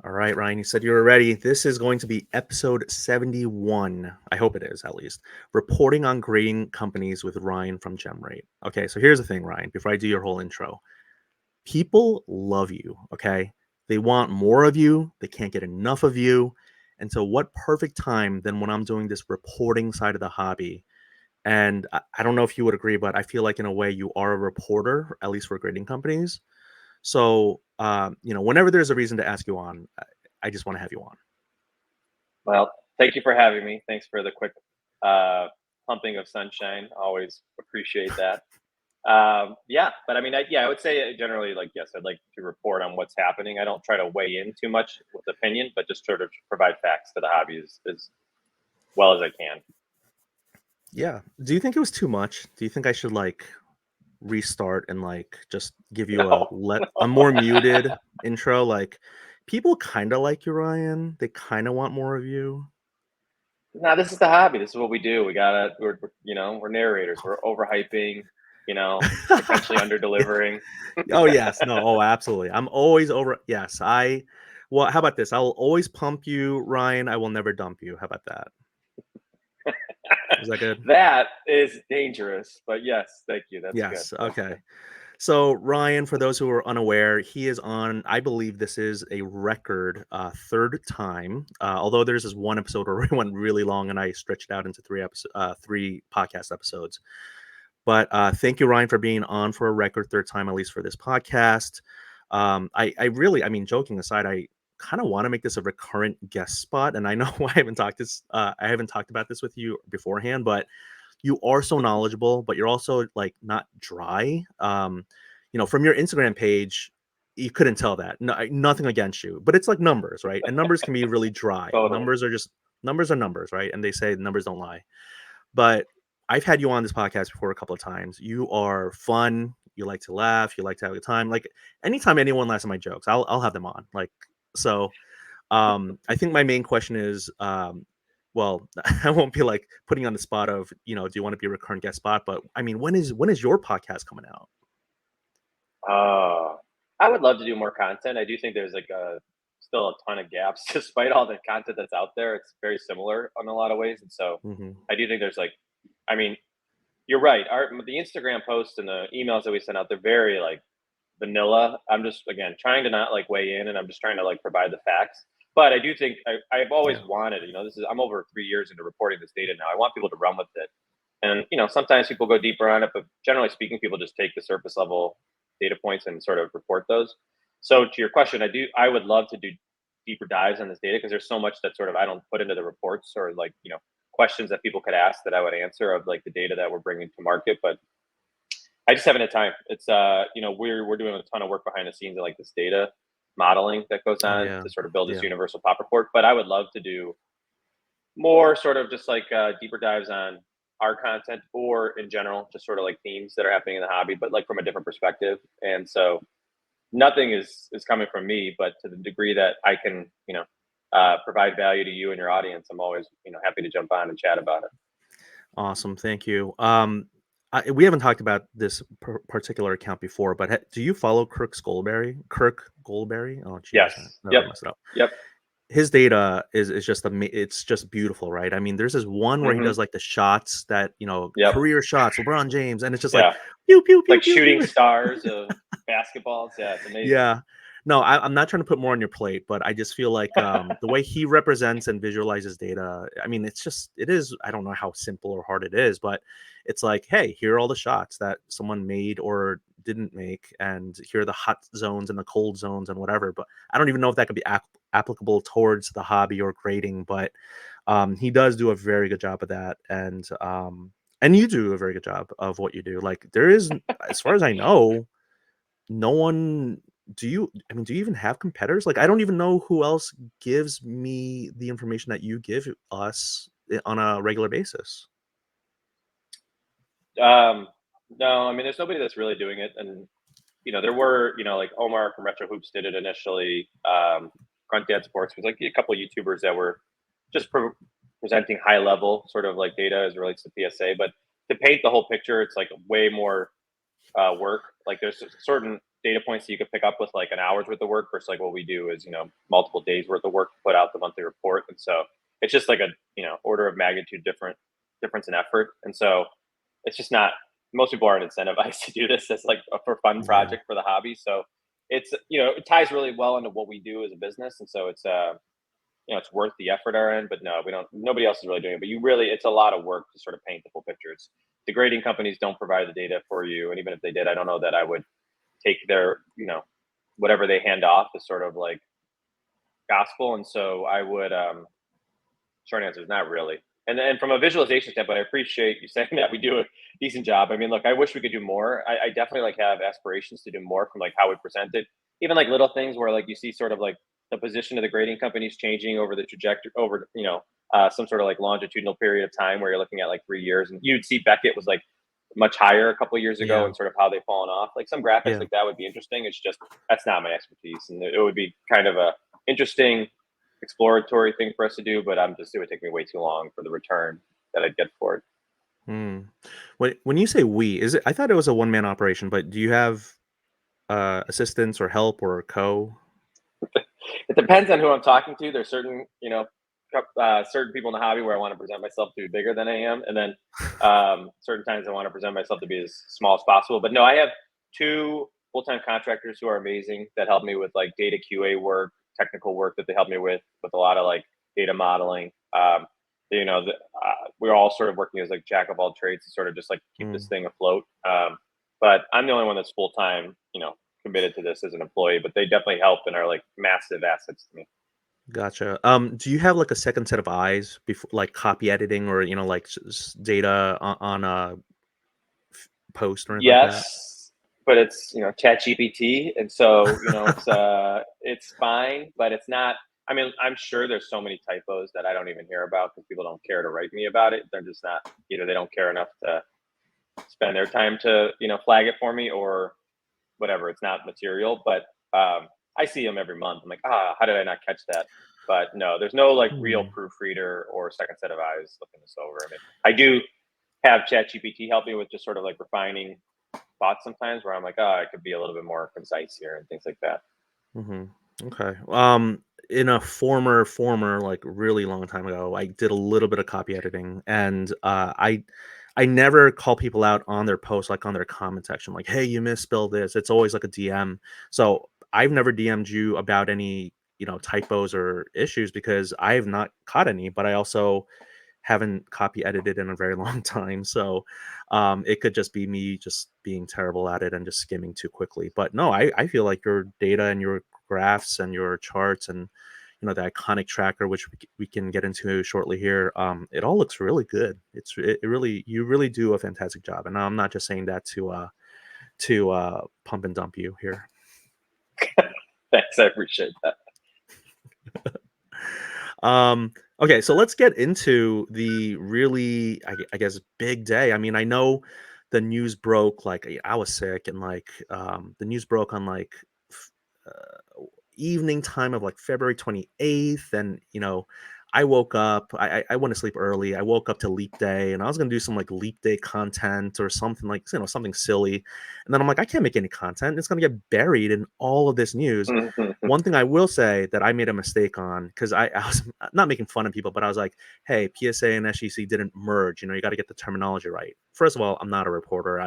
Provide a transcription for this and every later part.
All right, Ryan, you said you were ready. This is going to be episode 71. I hope it is, at least. Reporting on grading companies with Ryan from GemRate. Okay, so here's the thing, Ryan, before I do your whole intro. People love you, okay? They want more of you. They can't get enough of you. And so, what perfect time than when I'm doing this reporting side of the hobby? And I don't know if you would agree, but I feel like in a way you are a reporter, at least for grading companies. So, whenever there's a reason to ask you on, I just want to have you on. Well, thank you for having me. Thanks for the quick uh, pumping of sunshine. Always appreciate that. Yeah, but I mean, I would say generally, like, yes, I'd like to report on what's happening. I don't try to weigh in too much with opinion, but just sort of provide facts to the hobby as well as I can. Yeah. Do you think it was too much? Do you think I should like restart and like just give you No, a more muted intro? Like people kind of like you, Ryan. They kind of want more of you. no, this is the hobby. This is what we do. We're narrators. We're overhyping, potentially under delivering. Oh yes, no, oh absolutely. I'm always over. Yes, I. Well, how about this? I'll always pump you, Ryan. I will never dump you. How about that? Is that good? That is dangerous, but yes, thank you. That's good. Yes. Okay. So Ryan, for those who are unaware, he is on. I believe this is a record third time. Although there's this one episode where we went really long, and I stretched it out into three podcast episodes. But thank you, Ryan, for being on for a record third time, at least for this podcast. I really, I mean, joking aside, I kind of want to make this a recurrent guest spot, and I know I haven't talked about this with you beforehand, but you are so knowledgeable, but you're also like not dry. From your Instagram page, you couldn't tell that. No, nothing against you, but it's like numbers, right? And numbers can be really dry. Totally. Numbers are numbers, right? And they say numbers don't lie. But I've had you on this podcast before a couple of times. You are fun. You like to laugh. You like to have a good time. Like anytime anyone laughs at my jokes, I'll have them on. Like so. I think my main question is, well, I won't be like putting you on the spot of, do you want to be a recurrent guest spot? But I mean, when is your podcast coming out? Uh, I would love to do more content. I do think there's still a ton of gaps despite all the content that's out there. It's very similar in a lot of ways, and so Hmm. I do think I mean, you're right. The Instagram posts and the emails that we send out, they're very like vanilla. I'm just again trying to not like weigh in, and I'm just trying to like provide the facts. But I do think I've always Yeah. wanted, I'm over 3 years into reporting this data now. I want people to run with it. And sometimes people go deeper on it, but generally speaking, people just take the surface level data points and sort of report those. So to your question, I would love to do deeper dives on this data because there's so much that sort of I don't put into the reports or like, questions that people could ask that I would answer of like the data that we're bringing to market. But I just haven't had time. It's we're doing a ton of work behind the scenes and like this data modeling that goes Oh on yeah. to sort of build this Yeah. universal pop report. But I would love to do more sort of just like deeper dives on our content or in general, just sort of like themes that are happening in the hobby, but like from a different perspective. And so nothing is coming from me, but to the degree that I can, provide value to you and your audience, I'm always, happy to jump on and chat about it. Awesome. Thank you. We haven't talked about this particular account before, but do you follow Kirk Goldberry? Kirk Goldberry? Oh, Jesus, Yes. I Yep. already messed it up. Yep. His data is just it's just beautiful, right? I mean, there's this one where he Hmm. does like the shots that Yep. career shots, LeBron James, and it's just like Yeah. pew pew pew Like pew shooting pew. stars of basketballs. Yeah. It's amazing. Yeah. No, I'm not trying to put more on your plate, but I just feel like the way he represents and visualizes data, I mean, it is, I don't know how simple or hard it is, but it's like, hey, here are all the shots that someone made or didn't make, and here are the hot zones and the cold zones and whatever. But I don't even know if that could be applicable towards the hobby or grading, but he does do a very good job of that. And you do a very good job of what you do. Like, there is, as far as I know, no one. Do you even have competitors? Like, I don't even know who else gives me the information that you give us on a regular basis. Um, no, I mean, there's nobody that's really doing it. And, there were, like Omar from Retro Hoops did it initially. Grunt Dad Sports was like a couple of YouTubers that were just presenting high level sort of like data as it relates to PSA. But to paint the whole picture, it's like way more work. Like there's certain data points that you could pick up with like an hour's worth of work versus like what we do is, multiple days worth of work to put out the monthly report. And so it's just like a, order of magnitude difference in effort. And so it's just not, most people aren't incentivized to do this as like a for fun Yeah. project for the hobby. So it's, it ties really well into what we do as a business. And so it's worth the effort our end, but no, we don't, nobody else is really doing it, but it's a lot of work to sort of paint the full pictures. The grading companies don't provide the data for you. And even if they did, I don't know that I would take their, whatever they hand off as sort of like gospel. And so I would, short answer is not really. And then from a visualization standpoint, I appreciate you saying that we do a decent job. I mean, look, I wish we could do more. I definitely like have aspirations to do more from like how we present it. Even like little things where like you see sort of like the position of the grading companies changing over the trajectory over, some sort of like longitudinal period of time where you're looking at like 3 years, and you'd see Beckett was like much higher a couple of years ago Yeah. and sort of how they've fallen off. Like some graphics Yeah. like that would be interesting. It's just that's not my expertise, and it would be kind of a interesting exploratory thing for us to do, but it would take me way too long for the return that I'd get for it. Hmm. When you say we, is it? I thought it was a one-man operation, but do you have assistants or help or co? It depends on who I'm talking to. There's certain, certain people in the hobby where I want to present myself to be bigger than I am, and then certain times I want to present myself to be as small as possible. But no, I have two full-time contractors who are amazing that help me with like data QA work, technical work that they help me with a lot of like data modeling. We're all sort of working as like jack of all trades to sort of just like keep Mm, this thing afloat. But I'm the only one that's full time, committed to this as an employee. But they definitely help and are like massive assets to me. gotcha. Do you have like a second set of eyes before, like copy editing or like data on a post or anything like that? Yes, but it's Chat GPT, and so it's fine, but it's not. I mean, I'm sure there's so many typos that I don't even hear about because people don't care to write me about it. They're just not, either they don't care enough to spend their time to flag it for me, or whatever. It's not material, but I see them every month. I'm like, how did I not catch that? But no, there's no like real Hmm. proofreader or second set of eyes looking this over. I mean, I do have ChatGPT help me with just sort of like refining thoughts sometimes, where I'm like, I could be a little bit more concise here and things like that. Hmm. Okay. In a former, like really long time ago, I did a little bit of copy editing, and I never call people out on their posts, like on their comment section, like, "Hey, you misspelled this." It's always like a DM. So I've never DM'd you about any, typos or issues because I have not caught any. But I also haven't copy edited in a very long time. So it could just be me just being terrible at it and just skimming too quickly. But no, I feel like your data and your graphs and your charts and the iconic tracker, which we can get into shortly here, it all looks really good. It really, you really do a fantastic job. And I'm not just saying that to pump and dump you here. Thanks, I appreciate that. Okay, so let's get into the really, I guess, big day. I mean, I know the news broke, like I was sick, and like the news broke on like evening time of like February 28th. And I woke up, I went to sleep early. I woke up to leap day, and I was gonna do some like leap day content or something, like something silly. And then I'm like, I can't make any content. It's gonna get buried in all of this news. One thing I will say that I made a mistake on, because I was not making fun of people, but I was like, hey, PSA and SGC didn't merge. You got to get the terminology right. First of all, I'm not a reporter.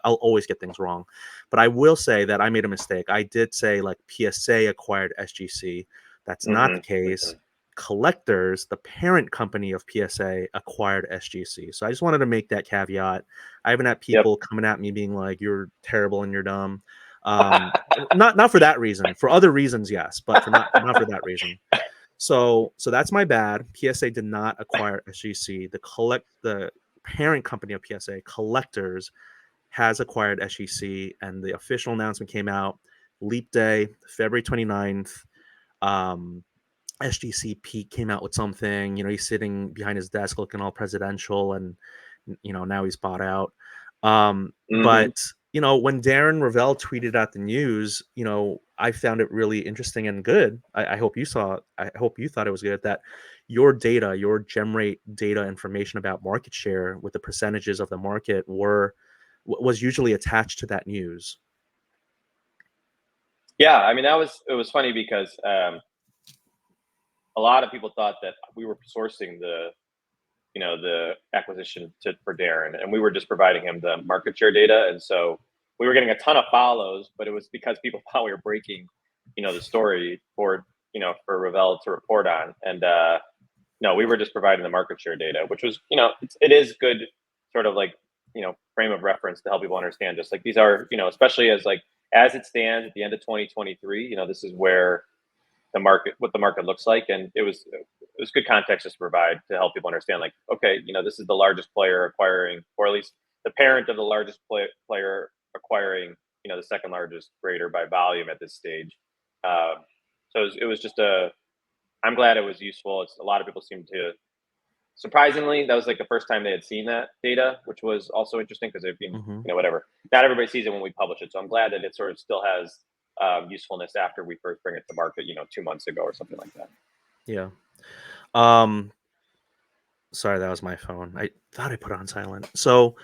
I'll always get things wrong. But I will say that I made a mistake. I did say like PSA acquired SGC. That's not the Hmm. case. Collectors, the parent company of PSA, acquired SGC. So I just wanted to make that caveat. I haven't had Yep. people coming at me being like, you're terrible and you're dumb. Not for that reason. For other reasons, yes, but for not for that reason. So that's my bad. PSA did not acquire SGC. The parent company of PSA, Collectors, has acquired SGC, and the official announcement came out Leap Day, February 29th. Um, SGC Pete came out with something. He's sitting behind his desk looking all presidential, and now he's bought out. Hmm. But when Darren Ravel tweeted out the news, I found it really interesting and good. I hope you saw it. I hope you thought it was good that your data, your GemRate data information about market share with the percentages of the market was usually attached to that news. Yeah, I mean, it was funny because a lot of people thought that we were sourcing the acquisition for Darren, and we were just providing him the market share data, and so we were getting a ton of follows, but it was because people thought we were breaking, the story for Ravel to report on, and no, we were just providing the market share data, which was, it is good sort of like, frame of reference to help people understand just like these are, especially as it stands at the end of 2023, this is where what the market looks like. And it was good context just to provide to help people understand like, okay, this is the largest player acquiring, or at least the parent of the largest player acquiring, the second largest grader by volume at this stage. So it was just I'm glad it was useful. A lot of people seem to, surprisingly, that was like the first time they had seen that data, which was also interesting because they've been, Mm-hmm. whatever. Not everybody sees it when we publish it. So I'm glad that it sort of still has usefulness after we first bring it to market, 2 months ago or something like that. Yeah. Sorry, that was my phone. I thought I put it on silent. So,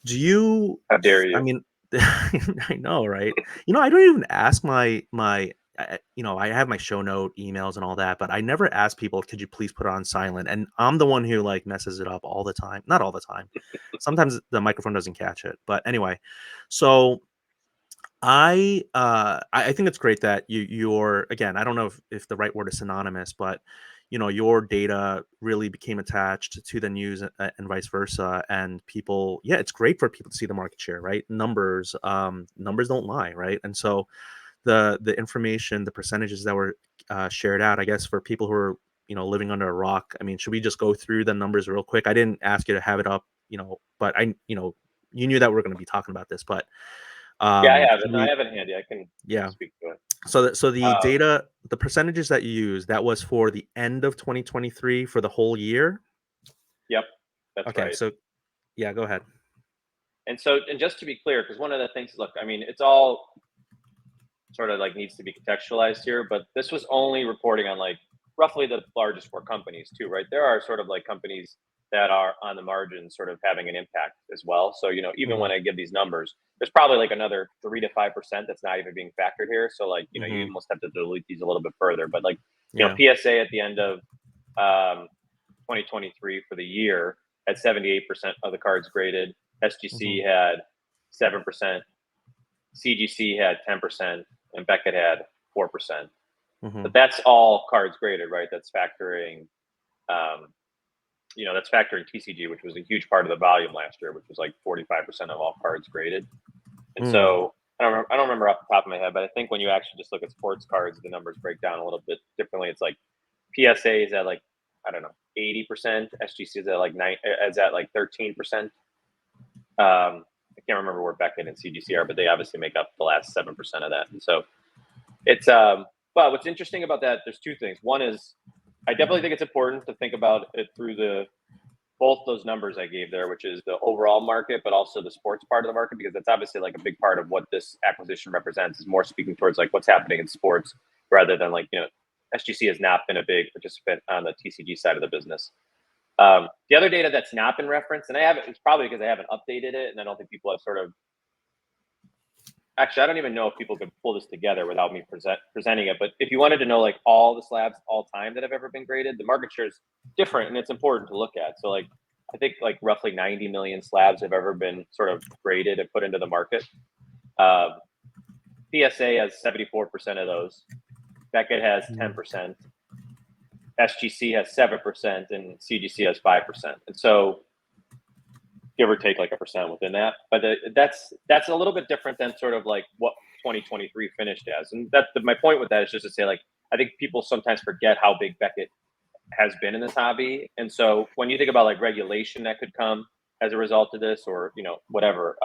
do you? How dare you? I mean, I know, right? I don't even ask I have my show note emails and all that, but I never ask people, could you please put it on silent? And I'm the one who like messes it up all the time. Not all the time. Sometimes the microphone doesn't catch it. But anyway, so I think it's great that you're, again, I don't know if the right word is synonymous, but your data really became attached to the news, and vice versa. And people, yeah, it's great for people to see the market share, right? Numbers don't lie, right? And so the information, the percentages that were shared out, I guess, for people who are living under a rock. I mean, should we just go through the numbers real quick? I didn't ask you to have it up, but you knew that we're going to be talking about this, but Yeah, I have it. should I we? have it handy. I can Yeah. speak to it. So the Uh, data, the percentages that you use, that was for the end of 2023 for the whole year. yep, that's Okay, right. so yeah, go ahead. And just to be clear, because one of the things, look, I mean, it's all sort of like needs to be contextualized here, but this was only reporting on like roughly the largest four companies too, right? There are sort of like companies that are on the margin sort of having an impact as well. So, even Hmm. when I give these numbers, there's probably like another 3 to 5% that's not even being factored here. So like, you Hmm. almost have to delete these a little bit further. But like, Yeah. PSA at the end of 2023 for the year had 78% of the cards graded. Hmm. SGC had 7%. CGC had 10%, and Beckett had 4%. Hmm. But that's all cards graded, right? Um, that's factoring TCG, which was a huge part of the volume last year, which was like 45% of all cards graded. And Mm. so I don't remember off the top of my head, but I think when you actually just look at sports cards, the numbers break down a little bit differently. It's like PSA is at like, I don't know, 80%. SGC is at like 13%. I can't remember where Beckett and CGC are, but they obviously make up the last 7% of that. And so it's but what's interesting about that, there's two things. One is I definitely think it's important to think about it through both those numbers I gave there, which is the overall market, but also the sports part of the market, because that's obviously like a big part of what this acquisition represents, is more speaking towards like what's happening in sports rather than like, SGC has not been a big participant on the TCG side of the business. The other data that's not been referenced, and it's probably because I haven't updated it, and I don't think people have sort of. Actually, I don't even know if people could pull this together without me presenting it. But if you wanted to know like all the slabs all time that have ever been graded, the market share is different, and it's important to look at. So like I think like roughly 90 million slabs have ever been sort of graded and put into the market. PSA has 74% of those. Beckett has 10%. SGC has 7%, and CGC has 5%. And so give or take like a percent within that. But that's a little bit different than sort of like what 2023 finished as. And my point with that is just to say like I think people sometimes forget how big Beckett has been in this hobby. And so when you think about like regulation that could come as a result of this, or whatever,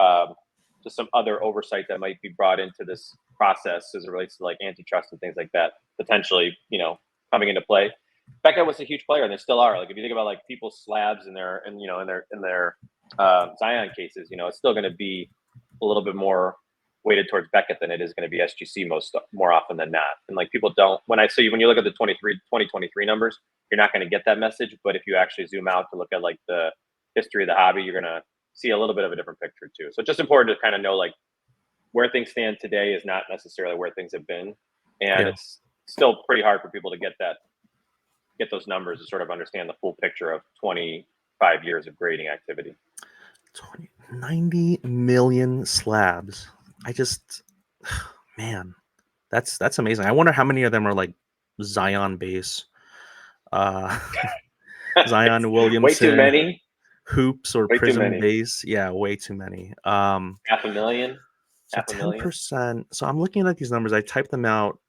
just some other oversight that might be brought into this process as it relates to like antitrust and things like that, potentially coming into play. Beckett was a huge player, and they still are. Like if you think about like people's slabs in their Zion cases, it's still going to be a little bit more weighted towards Beckett than it is going to be SGC more often than not. And like people don't, when you look at the 2023 numbers, you're not going to get that message. But if you actually zoom out to look at like the history of the hobby, you're going to see a little bit of a different picture too. So it's just important to kind of know like where things stand today is not necessarily where things have been, and Yeah. it's still pretty hard for people to get those numbers to sort of understand the full picture of 25 years of grading activity. 90 million slabs. I just, man, that's amazing. I wonder how many of them are like Zion base, uh, Zion Way too Williamson many. hoops or Way too prism many. base. Yeah, way too many. Half a million. So Half a million. 10%. So I'm looking at these numbers. I typed them out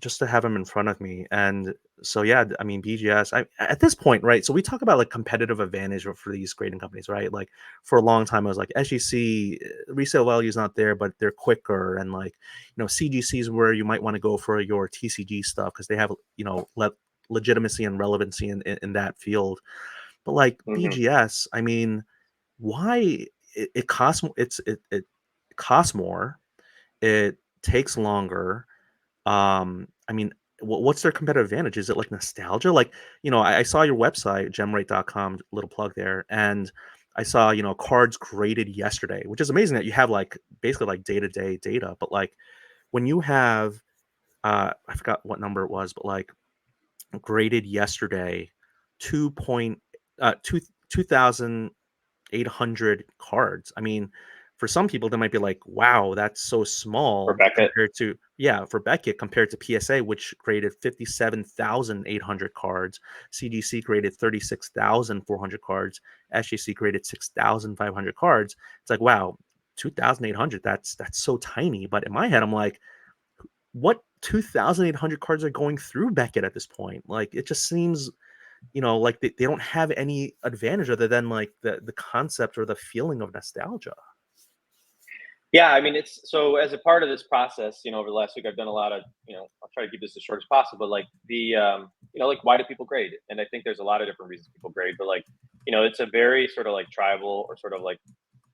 just to have them in front of me. And so, yeah, I mean, BGS, at this point, right? So we talk about like competitive advantage for these grading companies, right? Like for a long time, I was like, SGC resale value is not there, but they're quicker. And like, CGC is where you might want to go for your TCG stuff because they have, legitimacy and relevancy in that field. But like Mm-hmm. BGS, I mean, why it costs it costs more, it takes longer. I mean, what's their competitive advantage? Is it like nostalgia? Like, I saw your website, gemrate.com, little plug there, and I saw, cards graded yesterday, which is amazing that you have like basically like day-to-day data. But like when you have I forgot what number it was, but like graded yesterday, 2 point 2,800 cards. I mean, for some people, they might be like, wow, that's so For small Beckett. compared to, yeah, for Beckett compared to PSA, which graded 57,800 cards. CGC graded 36,400 cards. SGC graded 6,500 cards. It's like, wow, 2,800, that's so tiny. But in my head, I'm like, what 2,800 cards are going through Beckett at this point? Like, it just seems like they don't have any advantage other than like the concept or the feeling of nostalgia. Yeah, I mean, it's so as a part of this process, over the last week, I've done a lot of, I'll try to keep this as short as possible. But like like why do people grade? And I think there's a lot of different reasons people grade, but like, it's a very sort of like tribal or sort of like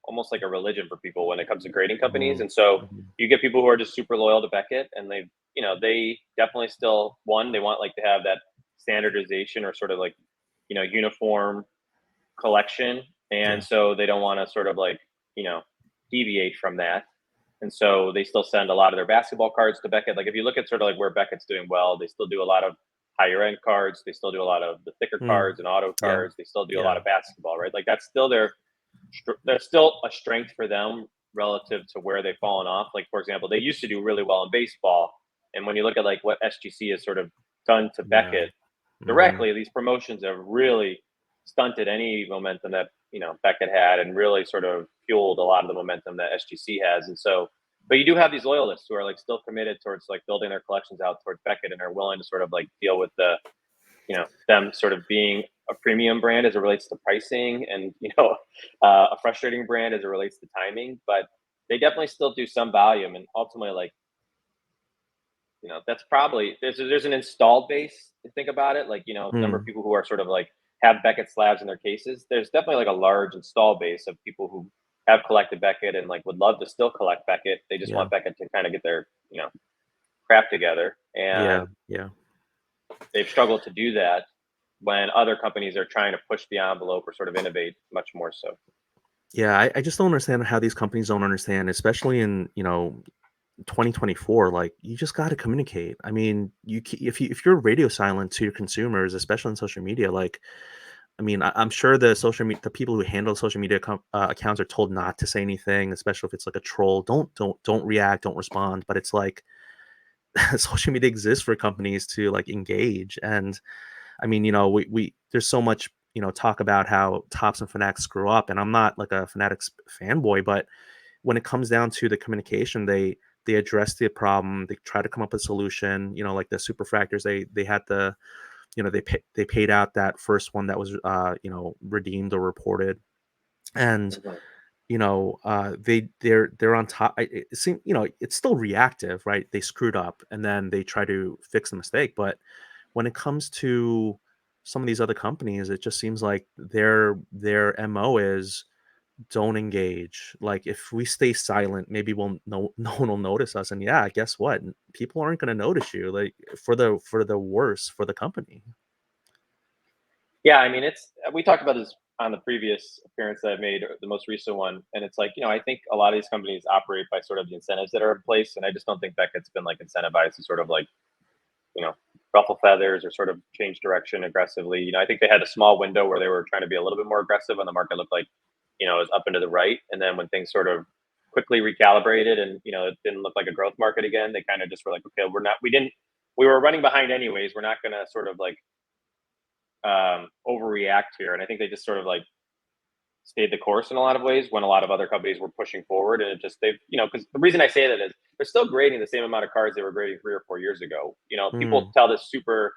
almost like a religion for people when it comes to grading companies. Mhm, And so mhm. you get people who are just super loyal to Beckett, and they definitely still they want like to have that standardization or sort of like uniform collection, and Yeah, so they don't want to sort of like deviate from that. And so they still send a lot of their basketball cards to Beckett. Like if you look at sort of like where Beckett's doing well, they still do a lot of higher end cards. They still do a lot of the thicker mm, cards and auto yeah, cards. They still do a lot yeah, of basketball, right? Like that's still there's still a strength for them relative to where they've fallen off. Like for example, they used to do really well in baseball, and when you look at like what SGC has sort of done to yeah. Beckett Hmm. directly, these promotions have really stunted any momentum that Beckett had, and really sort of fueled a lot of the momentum that SGC has. And so, but you do have these loyalists who are like still committed towards like building their collections out towards Beckett, and are willing to sort of like deal with them sort of being a premium brand as it relates to pricing, and a frustrating brand as it relates to timing. But they definitely still do some volume, and ultimately, like that's probably there's an installed base to think about it. Like number of Mm, people who are sort of like have Beckett slabs in their cases. There's definitely like a large install base of people who have collected Beckett and like would love to still collect Beckett. They just yeah, want Beckett to kind of get their crap together, yeah, and yeah, they've struggled to do that when other companies are trying to push the envelope or sort of innovate much more so. yeah. I just don't understand how these companies don't understand, especially in 2024. Like, you just got to communicate. I mean, if you're radio silent to your consumers, especially on social media, like, I mean, I'm sure the people who handle social media accounts are told not to say anything, especially if it's like a troll. Don't react, don't respond. But it's like social media exists for companies to like engage. And I mean, we there's so much talk about how Tops and Fanatics screw up, and I'm not like a Fanatics fanboy, but when it comes down to the communication, they address the problem, they try to come up with a solution. Like the superfractors, they had the they paid out that first one that was redeemed or reported. And Mhm. they're on top. It seems it's still reactive, right? They screwed up and then they try to fix the mistake. But when it comes to some of these other companies, it just seems like their mo is don't engage. Like, if we stay silent, maybe we'll no one will notice us. And yeah, guess what? People aren't going to notice you. Like, for the worse for the company. Yeah, I mean, it's we talked about this on the previous appearance that I made, or the most recent one, and it's like, I think a lot of these companies operate by sort of the incentives that are in place, and I just don't think Beckett's been like incentivized to sort of like, ruffle feathers or sort of change direction aggressively. I think they had a small window where they were trying to be a little bit more aggressive, and the market looked like, it was up and to the right, and then when things sort of quickly recalibrated and it didn't look like a growth market again, they kind of just were like, okay, we were running behind anyways. We're not going to sort of like overreact here. And I think they just sort of like stayed the course in a lot of ways when a lot of other companies were pushing forward. And it just, because the reason I say that is they're still grading the same amount of cars they were grading 3 or 4 years ago. People tell this super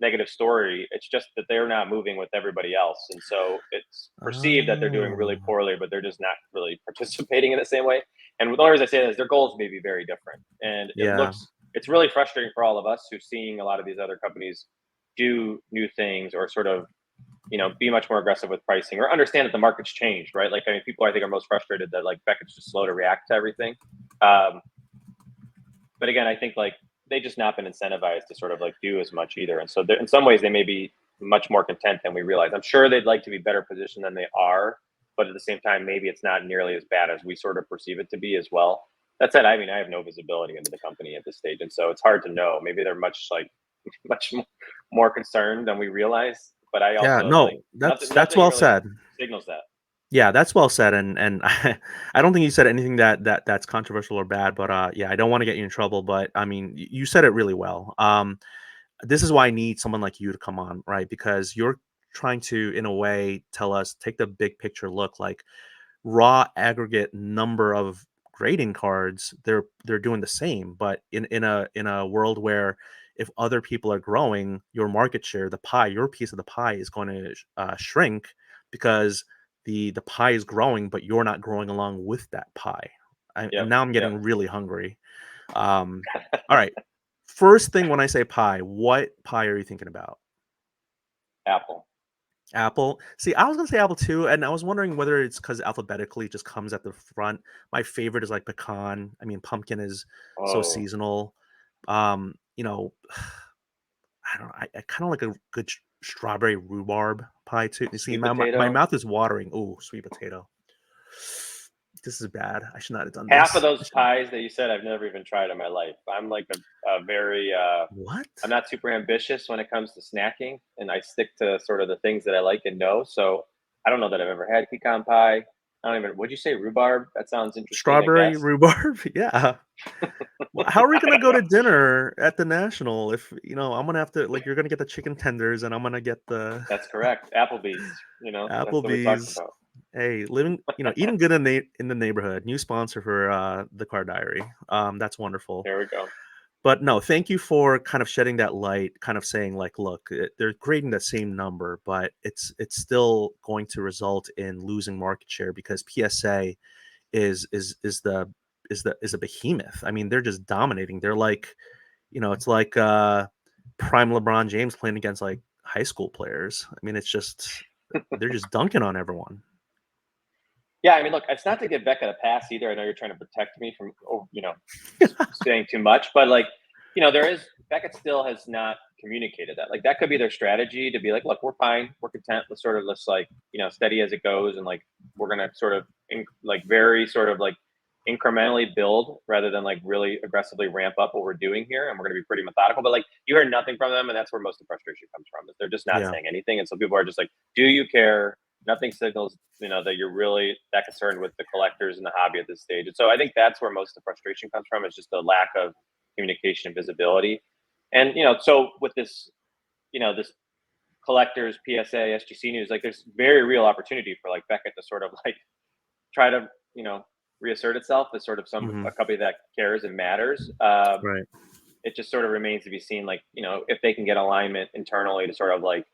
negative story. It's just that they're not moving with everybody else. And so it's perceived that they're doing really Oh. poorly, but they're just not really participating in the same way. And the only reason I say that is their goals may be very different. And Yeah. it's really frustrating for all of us who's seeing a lot of these other companies do new things or sort of, be much more aggressive with pricing or understand that the market's changed, right? Like, I mean, people I think are most frustrated that like Beckett's just slow to react to everything. But again, I think like they just not been incentivized to sort of like do as much either. And so in some ways they may be much more content than we realize. I'm sure they'd like to be better positioned than they are, but at the same time, maybe it's not nearly as bad as we sort of perceive it to be as well. That said, I mean, I have no visibility into the company at this stage. And so it's hard to know. Maybe they're much more concerned than we realize. But I Yeah, also like no, that's nothing well really said. signals that. Yeah, that's well said, and I don't think you said anything that's controversial or bad, but yeah, I don't want to get you in trouble, but I mean, you said it really well. This is why I need someone like you to come on, right? Because you're trying to, in a way, tell us, take the big picture look, like raw aggregate number of grading cards, they're doing the same, but in a world where if other people are growing, your market share, the pie, your piece of the pie is going to shrink because the pie is growing, but you're not growing along with that pie. And Yep. now I'm Yep. getting really hungry. All right. First thing when I say pie, what pie are you thinking about? Apple. Apple. See, I was gonna say apple too, and I was wondering whether it's because alphabetically it just comes at the front. My favorite is like pecan. I mean, pumpkin is so Oh, seasonal. You know, I don't know. I kind of like a good strawberry rhubarb pie too. You see, sweet my potato. mouth is watering. Oh, sweet potato. This is bad. I should not have done Half of this. those pies that you said I've never even tried in my life. I'm like a very What? I'm not super ambitious when it comes to snacking, and I stick to sort of the things that I like and know. So I don't know that I've ever had pecan pie. I don't even. Would you say rhubarb? That sounds interesting. I Strawberry guess. rhubarb? Yeah. Well, how are we gonna go to dinner at the National if I'm gonna have to like you're gonna get the chicken tenders and I'm gonna get the That's correct. Applebee's. That's what we talked Applebee's. about. Hey, living, eating good in the neighborhood. New sponsor for the Car Diary. That's wonderful. There we go. But no, thank you for kind of shedding that light, kind of saying like, look, they're grading the same number, but it's still going to result in losing market share because PSA is a behemoth. I mean, they're just dominating. They're like, it's like prime LeBron James playing against like high school players. I mean, it's just they're just dunking on everyone. Yeah, I mean, look, it's not to give Becca a pass either. I know you're trying to protect me from, saying too much, but like, there is Beckett still has not communicated that. Like, that could be their strategy to be like, look, we're fine, we're content. Let's like, steady as it goes, and like, we're gonna sort of like very sort of like incrementally build rather than like really aggressively ramp up what we're doing here, and we're gonna be pretty methodical. But like, you heard nothing from them, and that's where most of the frustration comes from. Is they're just not Yeah. saying anything, and so people are just like, do you care? Nothing signals that you're really that concerned with the collectors and the hobby at this stage. And so I think that's where most of the frustration comes from, is just the lack of communication and visibility. And so with this collectors PSA SGC news, like there's very real opportunity for like Beckett to sort of like try to reassert itself as sort of Hmm. a company that cares and matters. Right. It just sort of remains to be seen, like if they can get alignment internally to sort of like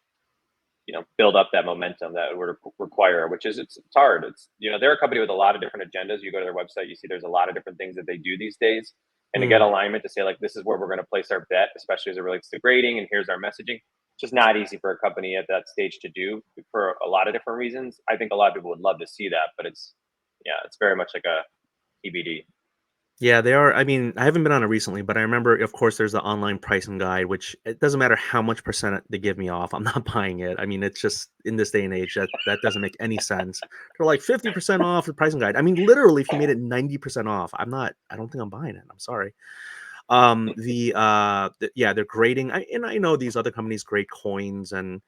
build up that momentum that would require, which is it's hard. It's they're a company with a lot of different agendas. You go to their website, you see there's a lot of different things that they do these days, and to get Mm. alignment to say like this is where we're going to place our bet, especially as it relates to grading, and here's our messaging. It's just not easy for a company at that stage to do for a lot of different reasons. I think a lot of people would love to see that, but it's very much like a TBD. Yeah, they are. I mean, I haven't been on it recently, but I remember, of course, there's the online pricing guide, which it doesn't matter how much percent they give me off. I'm not buying it. I mean, it's just in this day and age that doesn't make any sense. They're like 50% off the pricing guide. I mean, literally, if you made it 90% off, I don't think I'm buying it. I'm sorry. Yeah, they're grading. And I know these other companies grade coins and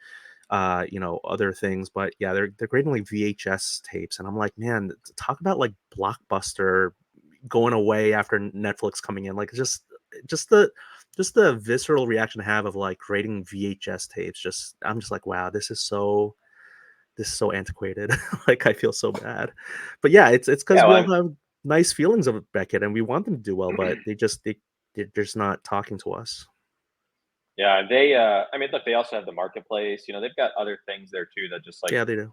other things, but yeah, they're grading like VHS tapes, and I'm like, man, talk about like Blockbuster going away after Netflix coming in, like just the just the visceral reaction to have of like grading VHS tapes. Just I'm just like, wow, this is so antiquated. Like I feel so bad, but yeah, it's because Yeah, we well, all have nice feelings of Beckett, and we want them to do well, but they're just not talking to us. yeah, I mean, look, they also have the marketplace. They've got other things there too that just like Yeah, they do.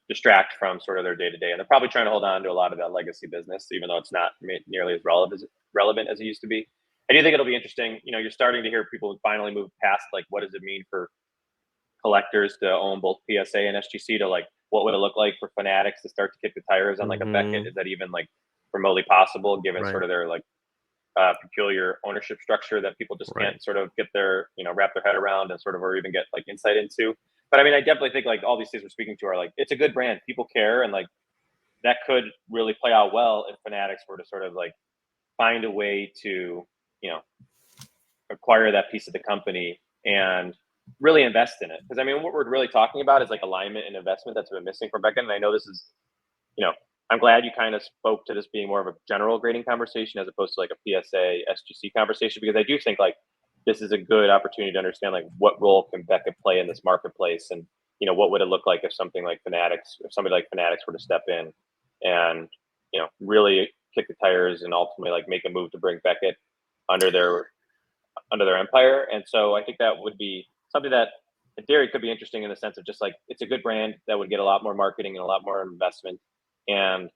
distract from sort of their day to day, and they're probably trying to hold on to a lot of that legacy business, even though it's not nearly as relevant as it used to be. I do think it'll be interesting. You're starting to hear people finally move past like what does it mean for collectors to own both PSA and SGC to like what would it look like for fanatics to start to kick the tires on like a Beckett? Hmm. Is that even like remotely possible given Right, sort of their like peculiar ownership structure that people just right. can't sort of get their wrap their head around and sort of or even get like insight into. But I mean, I definitely think like all these things we're speaking to are like it's a good brand, people care, and like that could really play out well if fanatics were to sort of like find a way to you know acquire that piece of the company and really invest in it. Because I mean, what we're really talking about is like alignment and investment that's been missing from Beckett. And I know this is, you know, I'm glad you kind of spoke to this being more of a general grading conversation as opposed to like a PSA SGC conversation, because I do think like this is a good opportunity to understand like what role can Beckett play in this marketplace, and what would it look like if something like Fanatics, if somebody like Fanatics were to step in and really kick the tires and ultimately like make a move to bring Beckett under their under their empire. And so I think that would be something that in theory could be interesting in the sense of just like it's a good brand that would get a lot more marketing and a lot more investment. And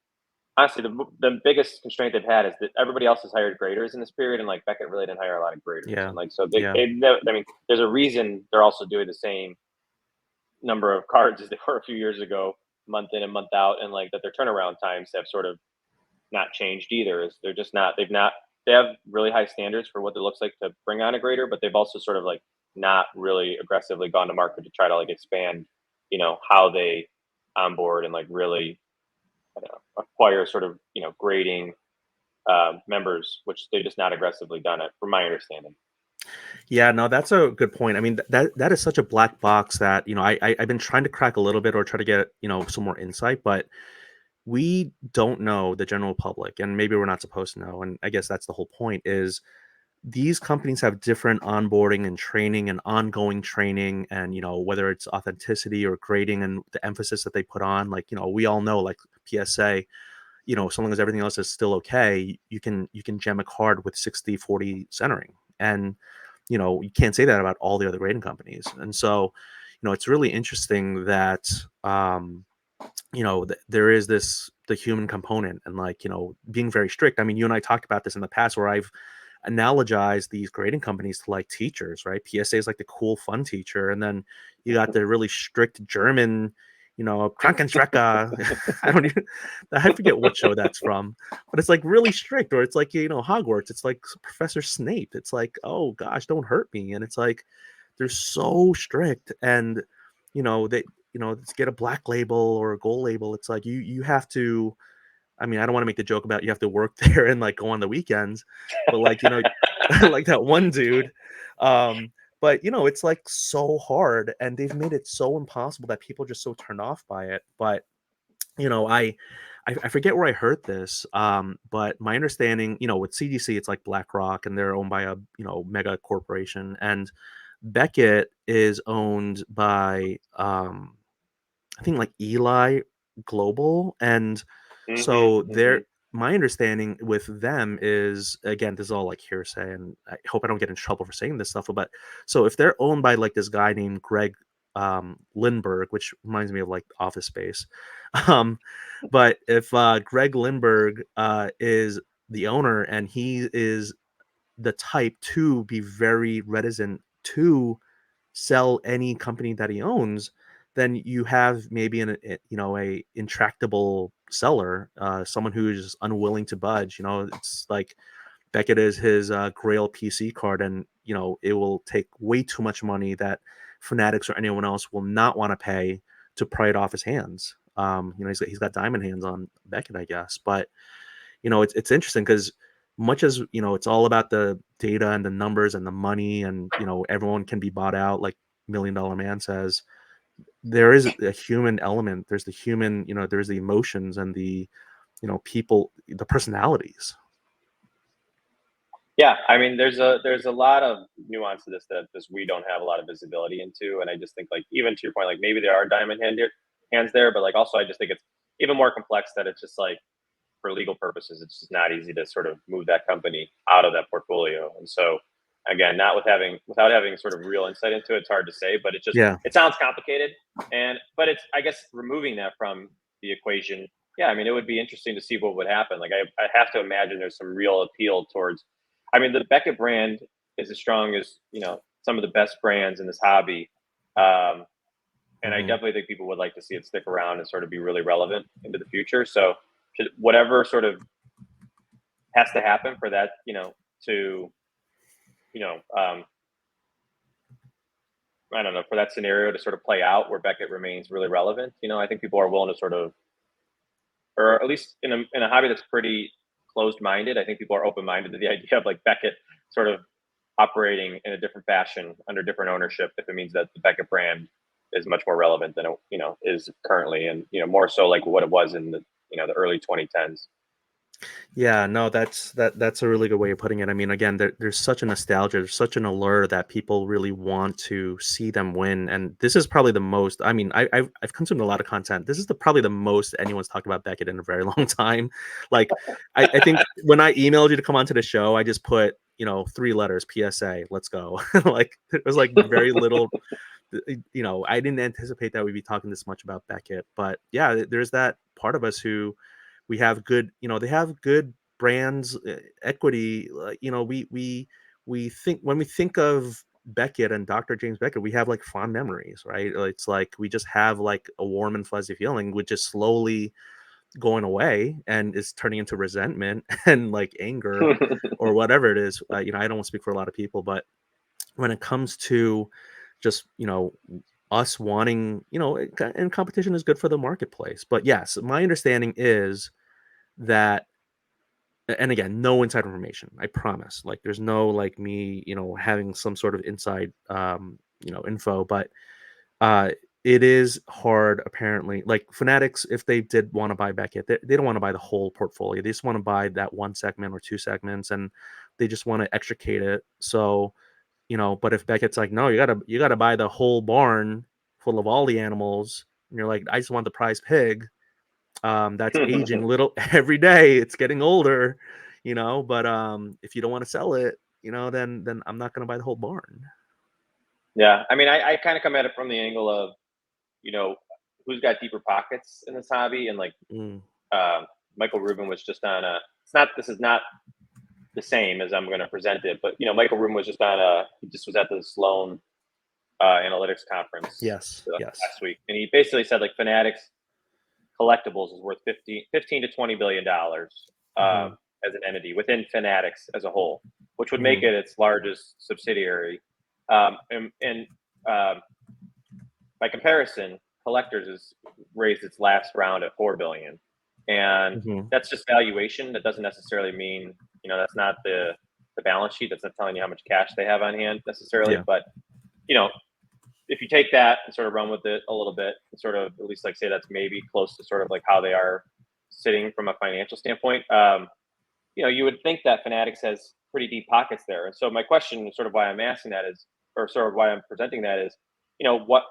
honestly, the biggest constraint they've had is that everybody else has hired graders in this period, and like Beckett really didn't hire a lot of graders. Yeah, And like so yeah, I mean, there's a reason they're also doing the same number of cards as they were a few years ago, month in and month out, and like that their turnaround times have sort of not changed either. Is they're just not they've not they have really high standards for what it looks like to bring on a grader, but they've also sort of like not really aggressively gone to market to try to like expand, how they onboard and like really I don't know, acquire sort of grading members, which they've just not aggressively done it, from my understanding. yeah. No, that's a good point. I mean, that is such a black box that I've been trying to crack a little bit or try to get some more insight, but we don't know the general public, and maybe we're not supposed to know. And I guess that's the whole point is these companies have different onboarding and training and ongoing training, and whether it's authenticity or grading and the emphasis that they put on, like we all know, like PSA, so long as everything else is still okay, you can gem a card with 60/40 centering. And you can't say that about all the other grading companies. And so it's really interesting that there is the human component, and like being very strict. I mean, you and I talked about this in the past where I've analogized these grading companies to like teachers, right? PSA is like the cool fun teacher, and then you got the really strict German, Krankenschrecker. I don't even I forget what show that's from, but it's like really strict. Or it's like Hogwarts, it's like Professor Snape. It's like, oh gosh, don't hurt me. And it's like they're so strict. And they to get a black label or a gold label, it's like you have to. I mean, I don't want to make the joke about you have to work there and like go on the weekends, but like like that one dude. Um, but it's like so hard, and they've made it so impossible that people are just so turned off by it. But you know, I I forget where I heard this, but my understanding, with CDC, it's like BlackRock, and they're owned by a mega corporation, and Beckett is owned by I think like Eli Global. And Hmm. so Hmm. my understanding with them is, again, this is all like hearsay, and I hope I don't get in trouble for saying this stuff, but so if they're owned by like this guy named Greg Lindbergh, which reminds me of like Office Space. um but if Greg Lindbergh is the owner, and he is the type to be very reticent to sell any company that he owns, then you have maybe a intractable seller, someone who is just unwilling to budge. You know, it's like Beckett is his Grail PC card, and you know it will take way too much money that Fanatics or anyone else will not want to pay to pry it off his hands. You know, he's got diamond hands on Beckett, I guess. But you know, it's interesting because much as you know, it's all about the data and the numbers and the money, and you know, everyone can be bought out, like Million Dollar Man says. There is a human element. There's the human, you know, there's the emotions and the, you know, people, the personalities. Yeah, I mean, there's a lot of nuance to this that just we don't have a lot of visibility into, and I just think like even to your point, like maybe there are hands there, but like also I just think it's even more complex that it's just like for legal purposes, it's just not easy to sort of move that company out of that portfolio. And so again, not without having sort of real insight into it, it's hard to say, but Yeah. it sounds complicated. But it's, I guess, removing that from the equation. Yeah, I mean, it would be interesting to see what would happen. Like I have to imagine there's some real appeal towards, I mean, the Beckett brand is as strong as, some of the best brands in this hobby. Um, and I Mhm. definitely think people would like to see it stick around and sort of be really relevant into the future. So whatever sort of has to happen for that, to, you know, um, I don't know, for that scenario to sort of play out where Beckett remains really relevant, I think people are willing to sort of, or at least in a hobby that's pretty closed minded, I think people are open minded to the idea of like Beckett sort of operating in a different fashion under different ownership if it means that the Beckett brand is much more relevant than it, is currently, and more so like what it was in the the early 2010s. Yeah, no, that's a really good way of putting it. I mean, again, there's such a nostalgia, there's such an allure that people really want to see them win. And this is probably the most. I mean, I've consumed a lot of content. This is probably the most anyone's talked about Beckett in a very long time. Like, I think when I emailed you to come onto the show, I just put 3 letters PSA. Let's go. Like it was like very little. I didn't anticipate that we'd be talking this much about Beckett, but yeah, there's that part of us who we have good, they have good brands, equity. Like, we think when we think of Beckett and Dr. James Beckett, we have like fond memories, right? It's like we just have like a warm and fuzzy feeling, which is slowly going away and is turning into resentment and like anger or whatever it is. I don't want to speak for a lot of people, but when it comes to just us wanting, and competition is good for the marketplace. But yes, my understanding is that, and again, no inside information, I promise. Like there's no like me, having some sort of inside info, but uh it is hard apparently. Like Fanatics, if they did want to buy Beckett, they don't want to buy the whole portfolio. They just want to buy that one segment or two segments, and they just want to extricate it. So, but if Beckett's like, no, you gotta buy the whole barn full of all the animals, and you're like, I just want the prize pig, that's aging a little every day. It's getting older, but if you don't want to sell it, then I'm not gonna buy the whole barn. Yeah, I mean, I kind of come at it from the angle of, you know, who's got deeper pockets in this hobby, and like Mm, Michael Rubin was just on a. It's not. This is not the same as I'm going to present it, but Michael Rubin was just on a. He just was at the Sloan Analytics conference yes, yes. last week, and he basically said like Fanatics collectibles is worth 15 to $20 billion Hmm. as an entity within Fanatics as a whole, which would make Hmm. it its largest subsidiary. And by comparison, Collectors has raised its last round at 4 billion, and Hmm. that's just valuation. That doesn't necessarily mean that's not the balance sheet. That's not telling you how much cash they have on hand necessarily. Yeah. But you know, if you take that and sort of run with it a little bit, and sort of at least like say that's maybe close to sort of like how they are sitting from a financial standpoint, you would think that Fanatics has pretty deep pockets there. And so my question, sort of why I'm asking that is, or sort of why I'm presenting that is, what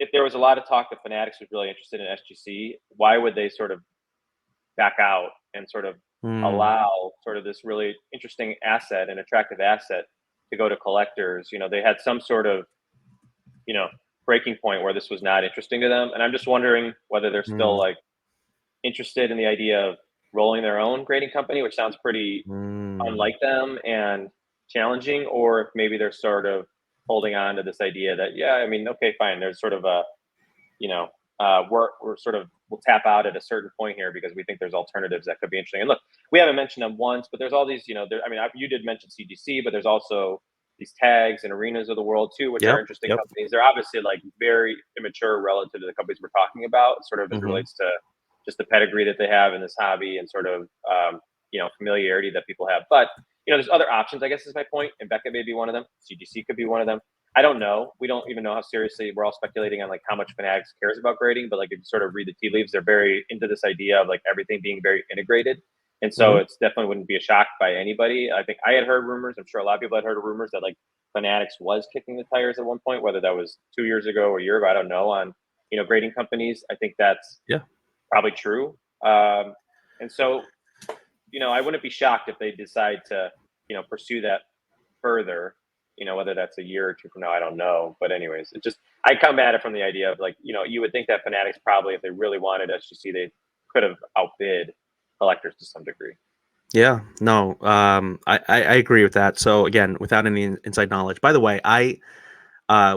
if there was a lot of talk that Fanatics was really interested in SGC, why would they sort of back out and sort of Mm, allow sort of this really interesting asset and attractive asset to go to Collectors? They had some sort of, you know, breaking point where this was not interesting to them. And I'm just wondering whether they're still mm, like interested in the idea of rolling their own grading company, which sounds pretty mm, unlike them and challenging, or if maybe they're sort of holding on to this idea that, yeah, I mean, okay, fine. There's sort of a, you know, we're sort of we'll tap out at a certain point here because we think there's alternatives that could be interesting. And look, we haven't mentioned them once, but there's all these, you did mention CGC, but there's also these tags and arenas of the world too, which are Yep. interesting Yep. companies. They're obviously like very immature relative to the companies we're talking about, sort of as it relates to just the pedigree that they have in this hobby and sort of familiarity that people have. But there's other options, I guess is my point. And Beckett may be one of them. CGC could be one of them. I don't know. We don't even know how seriously we're all speculating on like how much Fanatics cares about grading, but like if you sort of read the tea leaves, they're very into this idea of like everything being very integrated. And so it's definitely wouldn't be a shock by anybody. I think I had heard rumors. I'm sure a lot of people had heard rumors that like Fanatics was kicking the tires at one point, whether that was 2 years ago or a year ago, I don't know, on grading companies. I think that's probably true. And so I wouldn't be shocked if they decide to pursue that further. Whether that's a year or two from now, I don't know. But anyways, it just I come at it from the idea of like you would think that Fanatics probably, if they really wanted SGC, they could have outbid collectors to some degree. Yeah, no, I agree with that. So again, without any inside knowledge, by the way,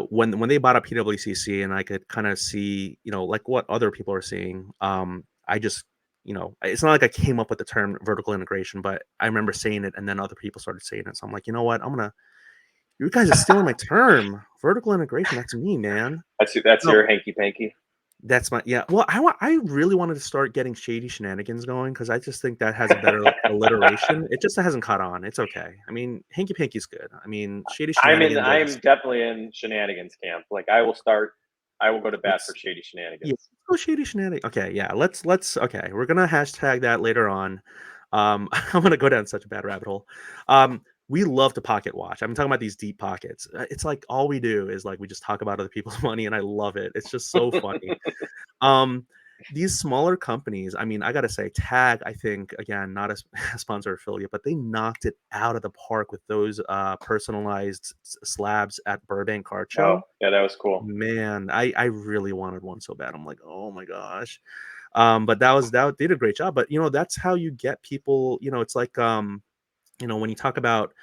when they bought up PWCC and I could kind of see, like what other people are seeing, I just, it's not like I came up with the term vertical integration, but I remember saying it and then other people started saying it. So I'm like, you know what? You guys are stealing my term. Vertical integration, that's me, man. That's your hanky panky. That's my Well, I really wanted to start getting shady shenanigans going because I just think that has a better alliteration. It just hasn't caught on. It's okay. I mean, hanky panky's good. I mean, shady shenanigans. I'm definitely in shenanigans camp. Like I will go to bat for shady shenanigans. Yeah, oh, shady shenanigans. Okay, yeah. Let's. Okay, we're gonna hashtag that later on. I'm gonna go down such a bad rabbit hole. We love to pocket watch. I'm talking about these deep pockets. It's like all we do is like we just talk about other people's money, and I love it. It's just so funny. These smaller companies, I mean, I gotta say, Tag, I think, again, not a sponsor affiliate, but they knocked it out of the park with those personalized slabs at Burbank Card Show. Oh, yeah, that was cool. Man, I really wanted one so bad. I'm like, oh my gosh. But they did a great job. But that's how you get people. It's like when you talk about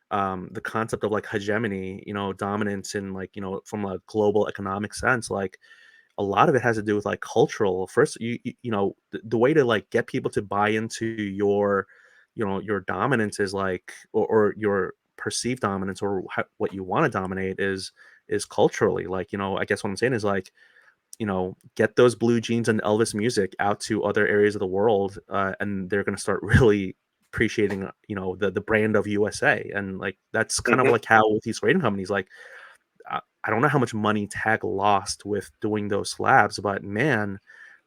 the concept of like hegemony, dominance in like from a global economic sense, like a lot of it has to do with like cultural. First, the way to like get people to buy into your your dominance is like or your perceived dominance or what you want to dominate is culturally. Like I guess what I'm saying is like get those blue jeans and Elvis music out to other areas of the world, and they're going to start really appreciating the brand of USA. And like that's kind of like how with these grading companies, like I don't know how much money Tag lost with doing those slabs, but man,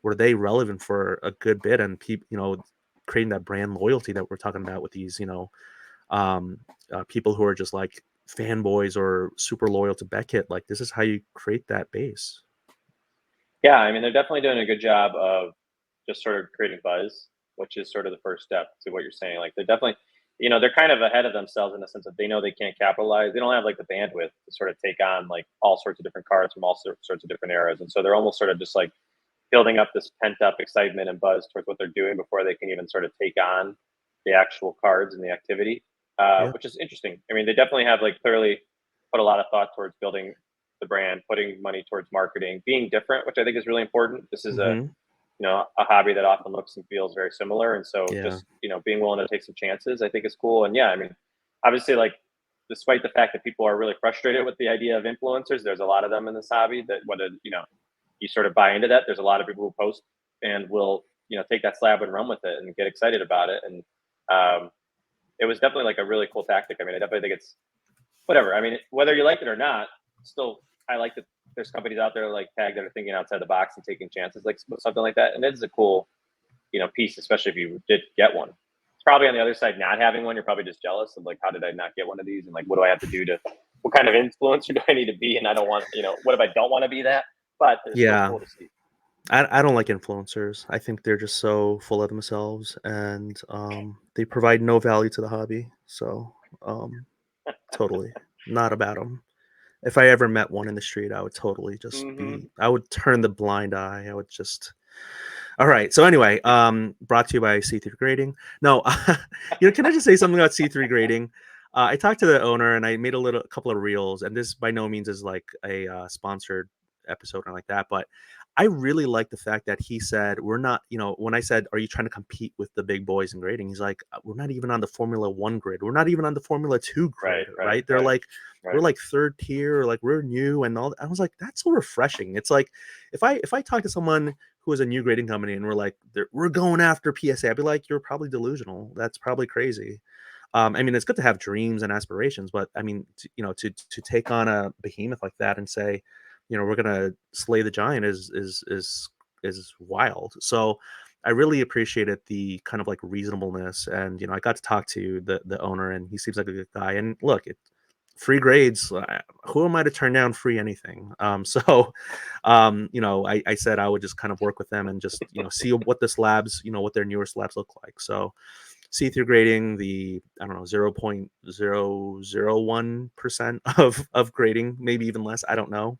were they relevant for a good bit, and people creating that brand loyalty that we're talking about with these people who are just like fanboys or super loyal to Beckett. Like this is how you create that base. Yeah, I mean, they're definitely doing a good job of just sort of creating buzz, which is sort of the first step to what you're saying. Like they're definitely, they're kind of ahead of themselves in the sense that they know they can't capitalize. They don't have like the bandwidth to sort of take on like all sorts of different cards from all sorts of different eras. And so they're almost sort of just like building up this pent up excitement and buzz towards what they're doing before they can even sort of take on the actual cards and the activity, which is interesting. I mean, they definitely have like clearly put a lot of thought towards building the brand, putting money towards marketing, being different, which I think is really important. This is a hobby that often looks and feels very similar. And so just, being willing to take some chances, I think is cool. And yeah, I mean, obviously like, despite the fact that people are really frustrated with the idea of influencers, there's a lot of them in this hobby that whether, you sort of buy into that, there's a lot of people who post and will, take that slab and run with it and get excited about it. And it was definitely like a really cool tactic. I mean, I definitely think it's whatever. I mean, whether you like it or not, still, I like that there's companies out there like Tag that are thinking outside the box and taking chances, like something like that. And it is a cool, piece, especially if you did get one. It's probably on the other side, not having one, you're probably just jealous of like, how did I not get one of these? And like, what do I have to do what kind of influencer do I need to be? And I don't want, what if I don't want to be that? But it's still cool to see. I don't like influencers. I think they're just so full of themselves, and they provide no value to the hobby. So totally not about them. If I ever met one in the street, I would totally just I would turn the blind eye. I would just. All right. So anyway, brought to you by C3 Grading. No, can I just say something about C3 Grading? I talked to the owner and I made a couple of reels, and this by no means is like a sponsored episode and like that. But I really like the fact that he said we're not, when I said, "Are you trying to compete with the big boys in grading?" He's like, "We're not even on the Formula One grid. We're not even on the Formula Two Right, grid, right, right?" They're right, like, "We're right. like third tier, like we're new and all that." I was like, "That's so refreshing." It's like if I talk to someone who is a new grading company and we're like, "We're going after PSA," I'd be like, "You're probably delusional. That's probably crazy." I mean, it's good to have dreams and aspirations, but I mean, to take on a behemoth like that and say, we're gonna slay the giant is wild. So I really appreciated the kind of like reasonableness, and I got to talk to the owner, and he seems like a good guy. And look, free grades. Who am I to turn down free anything? So, I said I would just kind of work with them and just see what this labs, what their newest labs look like. So see-through grading, the I don't know 0.001% of grading, maybe even less. I don't know,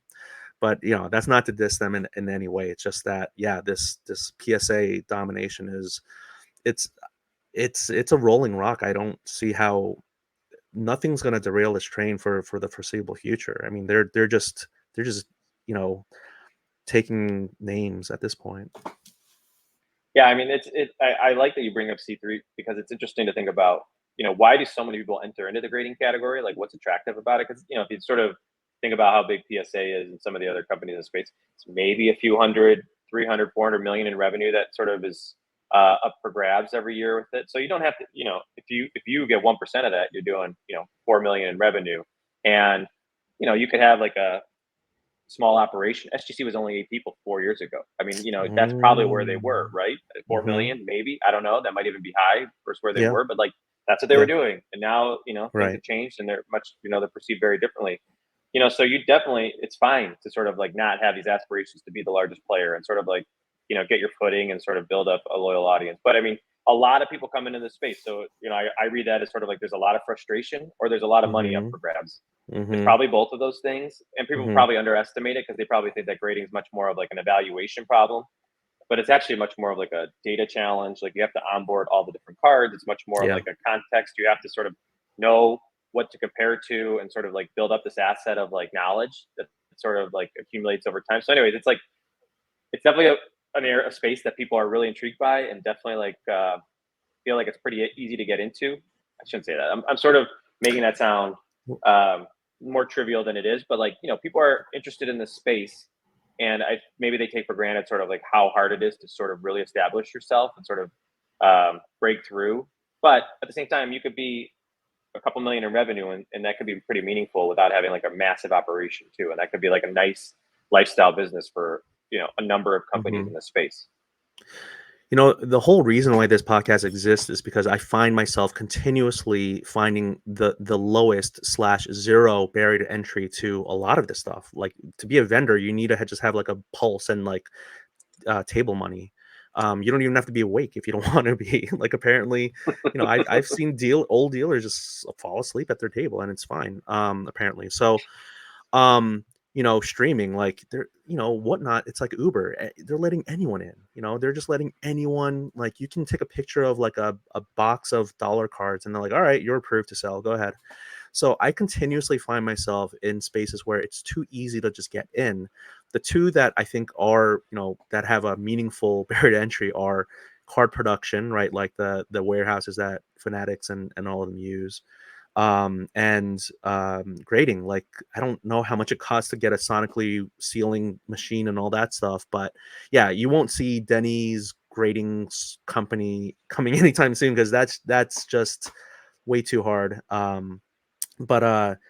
but that's not to diss them in any way. It's just that this PSA domination it's it's a rolling rock. I don't see how nothing's going to derail this train for the foreseeable future. I mean, they're just you know taking names at this point. Yeah, I mean, I like that you bring up C3 because it's interesting to think about, why do so many people enter into the grading category? Like, what's attractive about it? Because, if you sort of think about how big PSA is and some of the other companies in the space, it's maybe a few hundred, 300, 400 million in revenue that sort of is up for grabs every year with it. So you don't have to, if you get 1% of that, you're doing, 4 million in revenue. And, you could have like a small operation. SGC was only 8 people 4 years ago. I mean, that's probably where they were, Mm, right? 4 mm-hmm. million, maybe. I don't know. That might even be high versus where they Yeah, were, but like that's what they were yeah, doing. And now, things right. have changed and they're much, they're perceived very differently. So you definitely, it's fine to sort of like not have these aspirations to be the largest player and sort of like, get your footing and sort of build up a loyal audience. But I mean, a lot of people come into this space. So, I read that as sort of like there's a lot of frustration or there's a lot of money up Mm-hmm. for grabs. It's Mm-hmm. probably both of those things, and people Mm-hmm. probably underestimate it because they probably think that grading is much more of like an evaluation problem, but it's actually much more of like a data challenge. Like you have to onboard all the different cards. It's much more of Yeah. like a context. You have to sort of know what to compare to and sort of like build up this asset of like knowledge that sort of like accumulates over time. So, anyways, it's definitely a space that people are really intrigued by and definitely like feel like it's pretty easy to get into. I shouldn't say that. I'm sort of making that sound um, more trivial than it is, but like people are interested in this space, and maybe they take for granted sort of like how hard it is to sort of really establish yourself and sort of break through. But at the same time, you could be a couple million in revenue, and that could be pretty meaningful without having like a massive operation too, and that could be like a nice lifestyle business for a number of companies Mm-hmm. in this space. The whole reason why this podcast exists is because I find myself continuously finding the lowest slash zero barrier to entry to a lot of this stuff. Like to be a vendor, you need to just have like a pulse and like table money. You don't even have to be awake if you don't want to be. Like apparently, I've seen old dealers just fall asleep at their table and it's fine. Apparently, so streaming like they're whatnot. It's like Uber. They're letting anyone in. They're just letting anyone. Like you can take a picture of like a box of dollar cards and they're like, all right, you're approved to sell. Go ahead. So I continuously find myself in spaces where it's too easy to just get in. The two that I think are, that have a meaningful barrier to entry are card production, right? Like the warehouses that Fanatics and all of them use. And grading. Like I don't know how much it costs to get a sonically sealing machine and all that stuff, but yeah, you won't see Denny's grading company coming anytime soon because that's just way too hard. But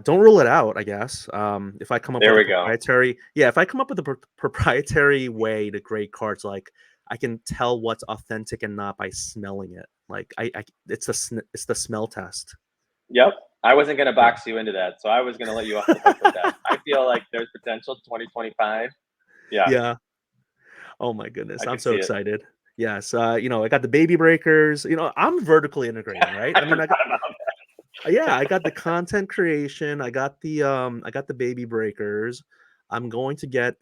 don't rule it out, I guess. If I come up There with a we go. proprietary, yeah, if I come up with a proprietary way to grade cards, like I can tell what's authentic and not by smelling it. Like it's the smell test. Yep. I wasn't going to Yeah, box you into that. So I was going to let you off the hook with that. I feel like there's potential 2025. Yeah, yeah. Oh my goodness, I I'm could so see it. excited. Yes, I got the baby breakers. I'm vertically integrating, right? I I mean, forgot about that. yeah, I got the content creation. I got the baby breakers. I'm going to get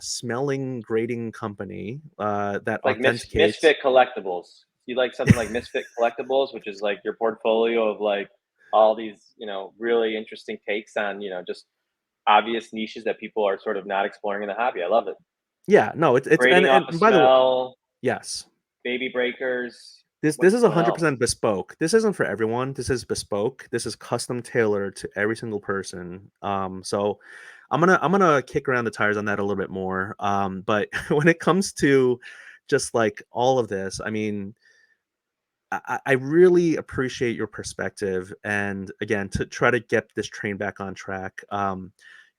smelling grading company that Like authenticates. Misfit Collectibles. You like something like Misfit Collectibles, which is like your portfolio of like all these, really interesting takes on, just obvious niches that people are sort of not exploring in the hobby. I love it. Yeah, no, it's Grading off a and by the way, smell, yes. baby breakers. This is What 100% else? bespoke. This isn't for everyone. This is bespoke. This is custom tailored to every single person. So I'm gonna kick around the tires on that a little bit more. But when it comes to just like all of this, I mean, I really appreciate your perspective, and again, to try to get this train back on track.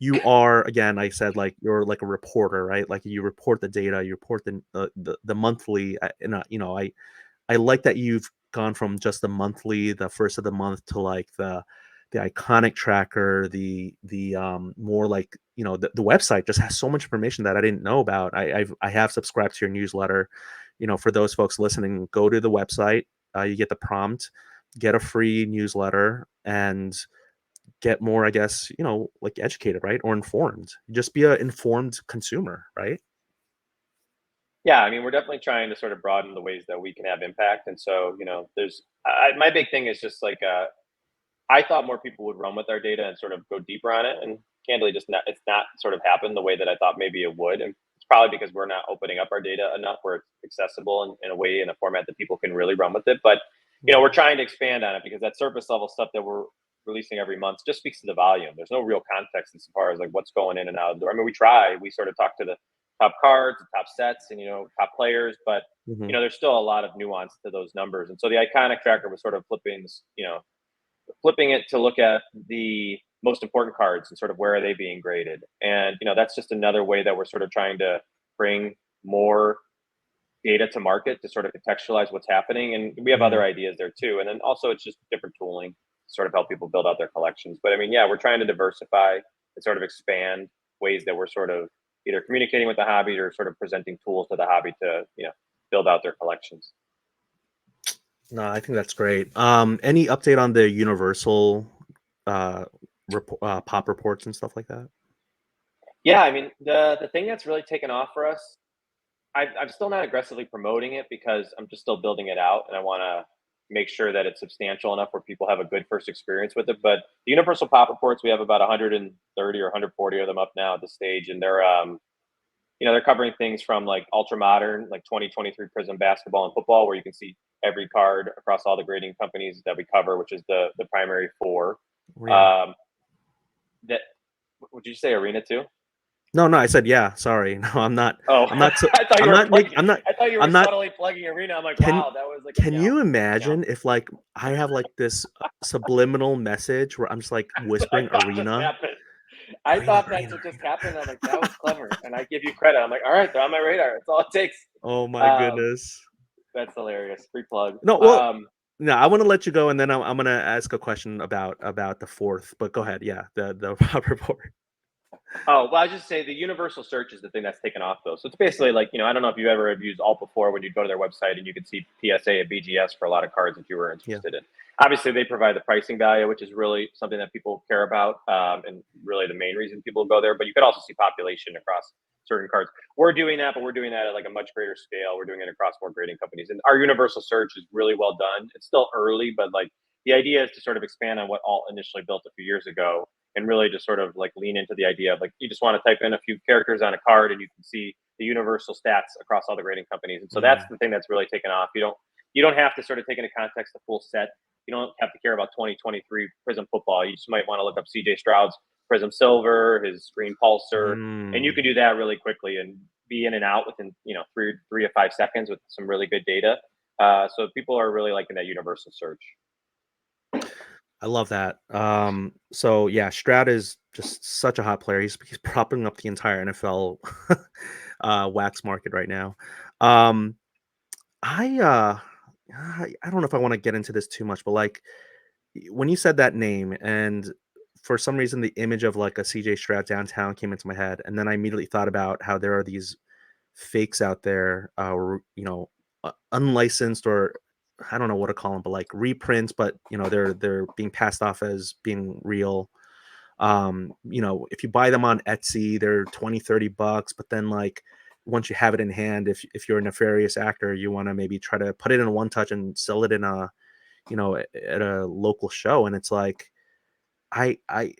You are, again, I said, like, you're like a reporter, right? Like, you report the data, you report the monthly, and I like that you've gone from just the monthly, the first of the month, to like the iconic tracker, the more like, the website just has so much information that I didn't know about. I have subscribed to your newsletter. For those folks listening, go to the website. You get the prompt, get a free newsletter, and get more, I guess, like educated, right, or informed. Just be an informed consumer, right? Yeah, I mean, we're definitely trying to sort of broaden the ways that we can have impact. And so, there's my big thing is just like I thought more people would run with our data and sort of go deeper on it, and candidly, just not it's not sort of happened the way that I thought maybe it would, and it's probably because we're not opening up our data enough where it's accessible in a way in a format that people can really run with it. But Mhm. we're trying to expand on it because that surface level stuff that we're releasing every month just speaks to the volume. There's no real context as far as like what's going in and out of the door. I mean, we sort of talk to the top cards, the top sets, and top players, but Mhm. there's still a lot of nuance to those numbers. And so the iconic tracker was sort of flipping it to look at the most important cards and sort of where are they being graded. And that's just another way that we're sort of trying to bring more data to market to sort of contextualize what's happening. And we have other Mhm. ideas there too. And then also it's just different tooling to sort of help people build out their collections. But I mean, yeah, we're trying to diversify and sort of expand ways that we're sort of either communicating with the hobby or sort of presenting tools to the hobby to build out their collections. No, I think that's great. Any update on the universal uh, pop reports and stuff like that? Yeah, I mean, the thing that's really taken off for us, I'm still not aggressively promoting it because I'm just still building it out, and I want to make sure that it's substantial enough where people have a good first experience with it. But the universal pop reports, we have about 130 or 140 of them up now at the stage, and they're covering things from like ultra modern, like 2023 Prism basketball and football, where you can see every card across all the grading companies that we cover, which is the primary four. Oh, yeah. Um, that would you say arena too? No, no, I said yeah. Sorry, no, I'm not. Oh, I'm not. So, I thought you I'm were not making. plugging. I thought you were I'm not. subtly plugging arena. I'm like, Can wow, that was like Can you imagine if like I have like this subliminal message where I'm just like I whispering thought just arena, happened. I arena, thought that's arena, what just arena. happened. I'm like, that was clever, and I give you credit. I'm like, all right, they're on my radar. That's all it takes. Oh my Um, goodness. that's hilarious. Free plug. No, well, no, I want to let you go, and then I'm gonna ask a question about the fourth. But go ahead. Yeah, the pop report. Oh, well, I just say the universal search is the thing that's taken off though. So it's basically like, I don't know if you ever have used Alt before when you'd go to their website and you could see PSA at BGS for a lot of cards that you were Yeah. interested in. Obviously, they provide the pricing value, which is really something that people care about, and really the main reason people go there. But you could also see population across certain cards. We're doing that, but we're doing that at like a much greater scale. We're doing it across more grading companies. And our universal search is really well done. It's still early, but like the idea is to sort of expand on what Alt initially built a few years ago and really just sort of like lean into the idea of like you just want to type in a few characters on a card and you can see the universal stats across all the grading companies. And so that's Mm, the thing that's really taken off. You don't have to sort of take into context the full set. You don't have to care about 2023 Prism football. You just might want to look up CJ Stroud's Prism Silver, his Green Pulsar, and you mm. can do that really quickly and be in and out within 3 to 5 seconds with some really good data. So people are really liking that universal search. I love that. So yeah, Stroud is just such a hot player. He's propping up the entire NFL wax market right now. Um, I don't know if I want to get into this too much, but like when you said that name, and for some reason the image of like a CJ Stroud downtown came into my head, and then I immediately thought about how there are these fakes out there, unlicensed, or I don't know what to call them, but like reprints, but they're being passed off as being real. If you buy them on Etsy, they're 20-30 bucks, but then like once you have it in hand, if you're a nefarious actor, you want to maybe try to put it in a one touch and sell it in at a local show, and it's like I I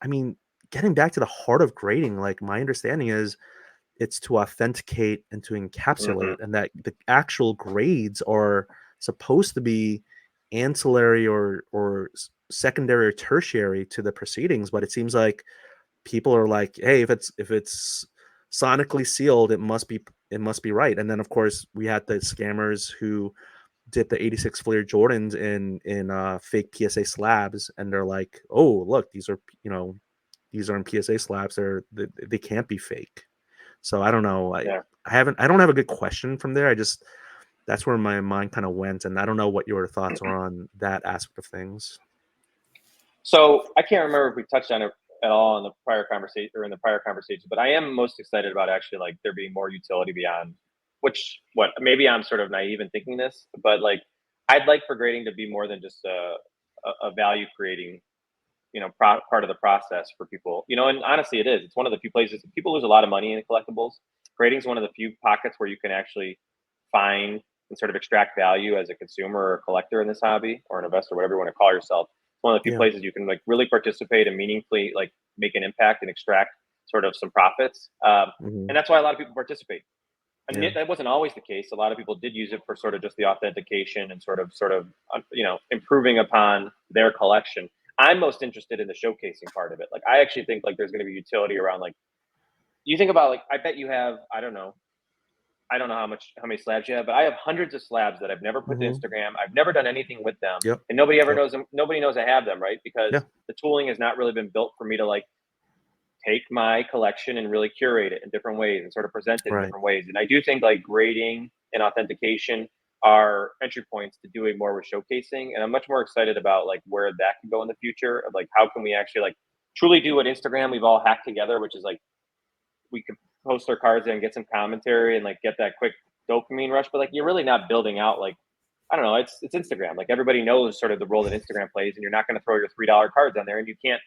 I mean, getting back to the heart of grading, like my understanding is it's to authenticate and to Hmm. encapsulate, and that the actual grades are supposed to be ancillary or secondary or tertiary to the proceedings. But it seems like people are like, hey, if it's sonically sealed, it must be right. And then of course we had the scammers who did the 86 Fleer Jordans in fake PSA slabs, and they're like, oh look, these are in PSA slabs, they can't be fake. So I don't know. Yeah. I don't have a good question from there. I just That's where my mind kind of went, and I don't know what your thoughts are on that aspect of things. So I can't remember if we touched on it at all in the prior conversation or in the prior conversation, but I am most excited about actually like there being more utility beyond which what maybe I'm sort of naive in thinking this, but like I'd like for grading to be more than just a value creating, part of the process for people. And honestly, it is. It's one of the few places people lose a lot of money in collectibles. Grading is one of the few pockets where you can actually find and sort of extract value as a consumer or a collector in this hobby or an investor, whatever you want to call yourself. It's one of the few Yeah. places you can like really participate and meaningfully like make an impact and extract sort of some profits. Hmm. And that's why a lot of people participate. And Yeah. that wasn't always the case. A lot of people did use it for sort of just the authentication and sort of improving upon their collection. I'm most interested in the showcasing part of it. Like I actually think like there's going to be utility around like you think about like I bet you have I don't know how many slabs you have, but I have hundreds of slabs that I've never put to Hmm. Instagram. I've never done anything with them, Yep. and nobody ever Yep. knows them. Nobody knows I have them, right? Yeah. Because the tooling has not really been built for me to like take my collection and really curate it in different ways and sort of present it in Right. different ways. And I do think like grading and authentication are entry points to doing more with showcasing. And I'm much more excited about like where that could go in the future of like how can we actually like truly do what Instagram we've all hacked together, which is like we could post our cards in, get some commentary and like get that quick dopamine rush. But like you're really not building out like I don't know, it's Instagram. Like everybody knows sort of the role that Instagram plays, and you're not going to throw your $3 cards on there, and you can't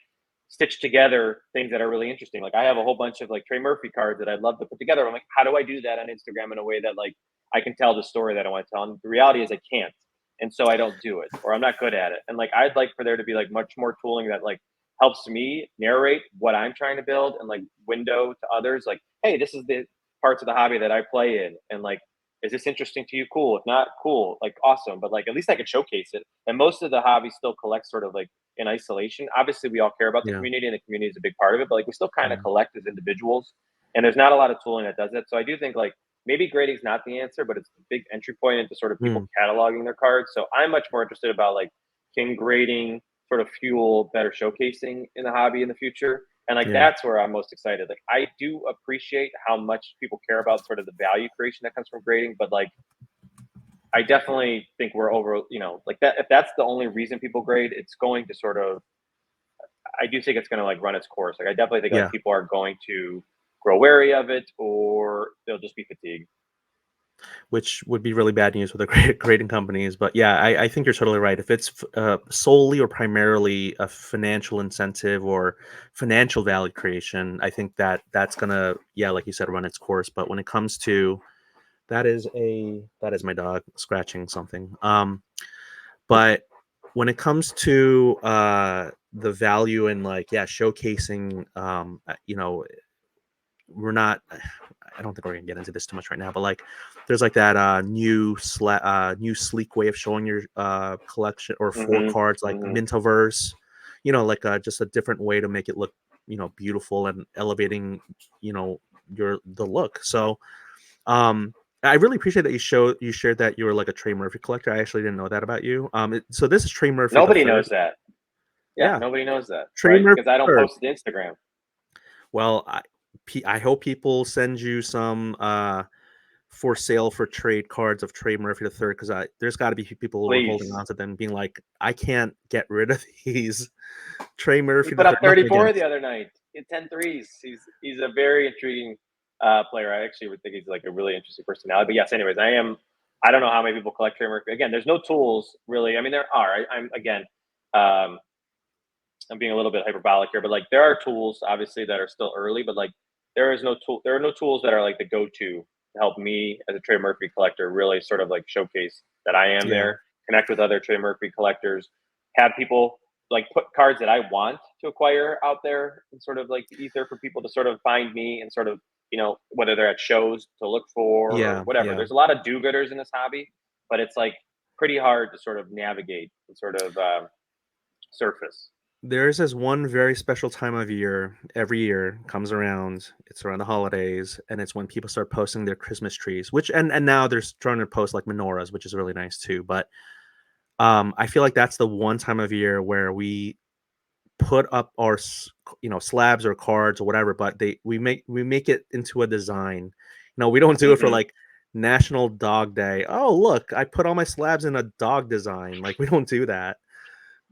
stitch together things that are really interesting. Like I have a whole bunch of like Trey Murphy cards that I'd love to put together. I'm like, how do I do that on Instagram in a way that like I can tell the story that I want to tell? And the reality is I can't. And so I don't do it or I'm not good at it. And like I'd like for there to be like much more tooling that like helps me narrate what I'm trying to build and like window to others like, hey, this is the parts of the hobby that I play in. And like, is this interesting to you? Cool. If not, cool. Like awesome. But like at least I could showcase it. And most of the hobby still collects sort of like in isolation. Obviously, we all care about the Yeah. community, and the community is a big part of it. But like, we still kind of Yeah. collect as individuals, and there's not a lot of tooling that does that. So I do think like maybe grading is not the answer, but it's a big entry point into sort of Mm. people cataloging their cards. So I'm much more interested about like can grading sort of fuel better showcasing in the hobby in the future. And like Yeah. that's where I'm most excited. Like I do appreciate how much people care about sort of the value creation that comes from grading, but like I definitely think we're over, like that. If that's the only reason people grade, it's going to sort of I do think it's going to like run its course. Like I definitely think like Yeah. people are going to grow wary of it, or they'll just be fatigued. Which would be really bad news for the grading companies. But yeah, I think you're totally right. If it's solely or primarily a financial incentive or financial value creation, I think that's gonna, yeah, like you said, run its course. But when it comes to that is my dog scratching something. But when it comes to the value and like, yeah, showcasing, we're not I don't think we're gonna get into this too much right now, but like there's like that new sleek way of showing your collection or four Hmm. cards like Hmm. Mintoverse, like just a different way to make it look, beautiful and elevating, the look. So I really appreciate that you shared that you were like a Trey Murphy collector. I actually didn't know that about you. So this is Trey Murphy the Nobody third. knows that. Yeah, Yeah, nobody knows that, Trey right? Murphy Because I don't third. post it to Instagram. Well, I hope people send you some for sale for trade cards of Trey Murphy the third, because there's got to be people who are holding Please. on to them, being like, I can't get rid of these. Trey He Murphy the put third. up Nothing 34 against. the other night in 10 threes. He's a very intriguing player. I actually would think he's like a really interesting personality. But yes, anyways, I don't know how many people collect Trey Murphy. Again, there's no tools really. I mean, there are. I'm again, um, I'm being a little bit hyperbolic here, but like there are tools obviously that are still early, but like there is no tool. There are no tools that are like the go-to to help me as a Trey Murphy collector really sort of like showcase that I am Yeah. there, connect with other Trey Murphy collectors, have people like put cards that I want to acquire out there and sort of like the ether for people to sort of find me and sort of, whether they're at shows to look for or Yeah, whatever. yeah. There's a lot of do-gooders in this hobby, but it's like pretty hard to sort of navigate and sort of surface. There's this one very special time of year every year comes around. It's around the holidays, and it's when people start posting their Christmas trees. Which and now they're starting to post like menorahs, which is really nice too. But I feel like that's the one time of year where we put up our slabs or cards or whatever, but we make it into a design. We don't do it for Hmm. like National Dog Day. Oh, look, I put all my slabs in a dog design. Like we don't do that.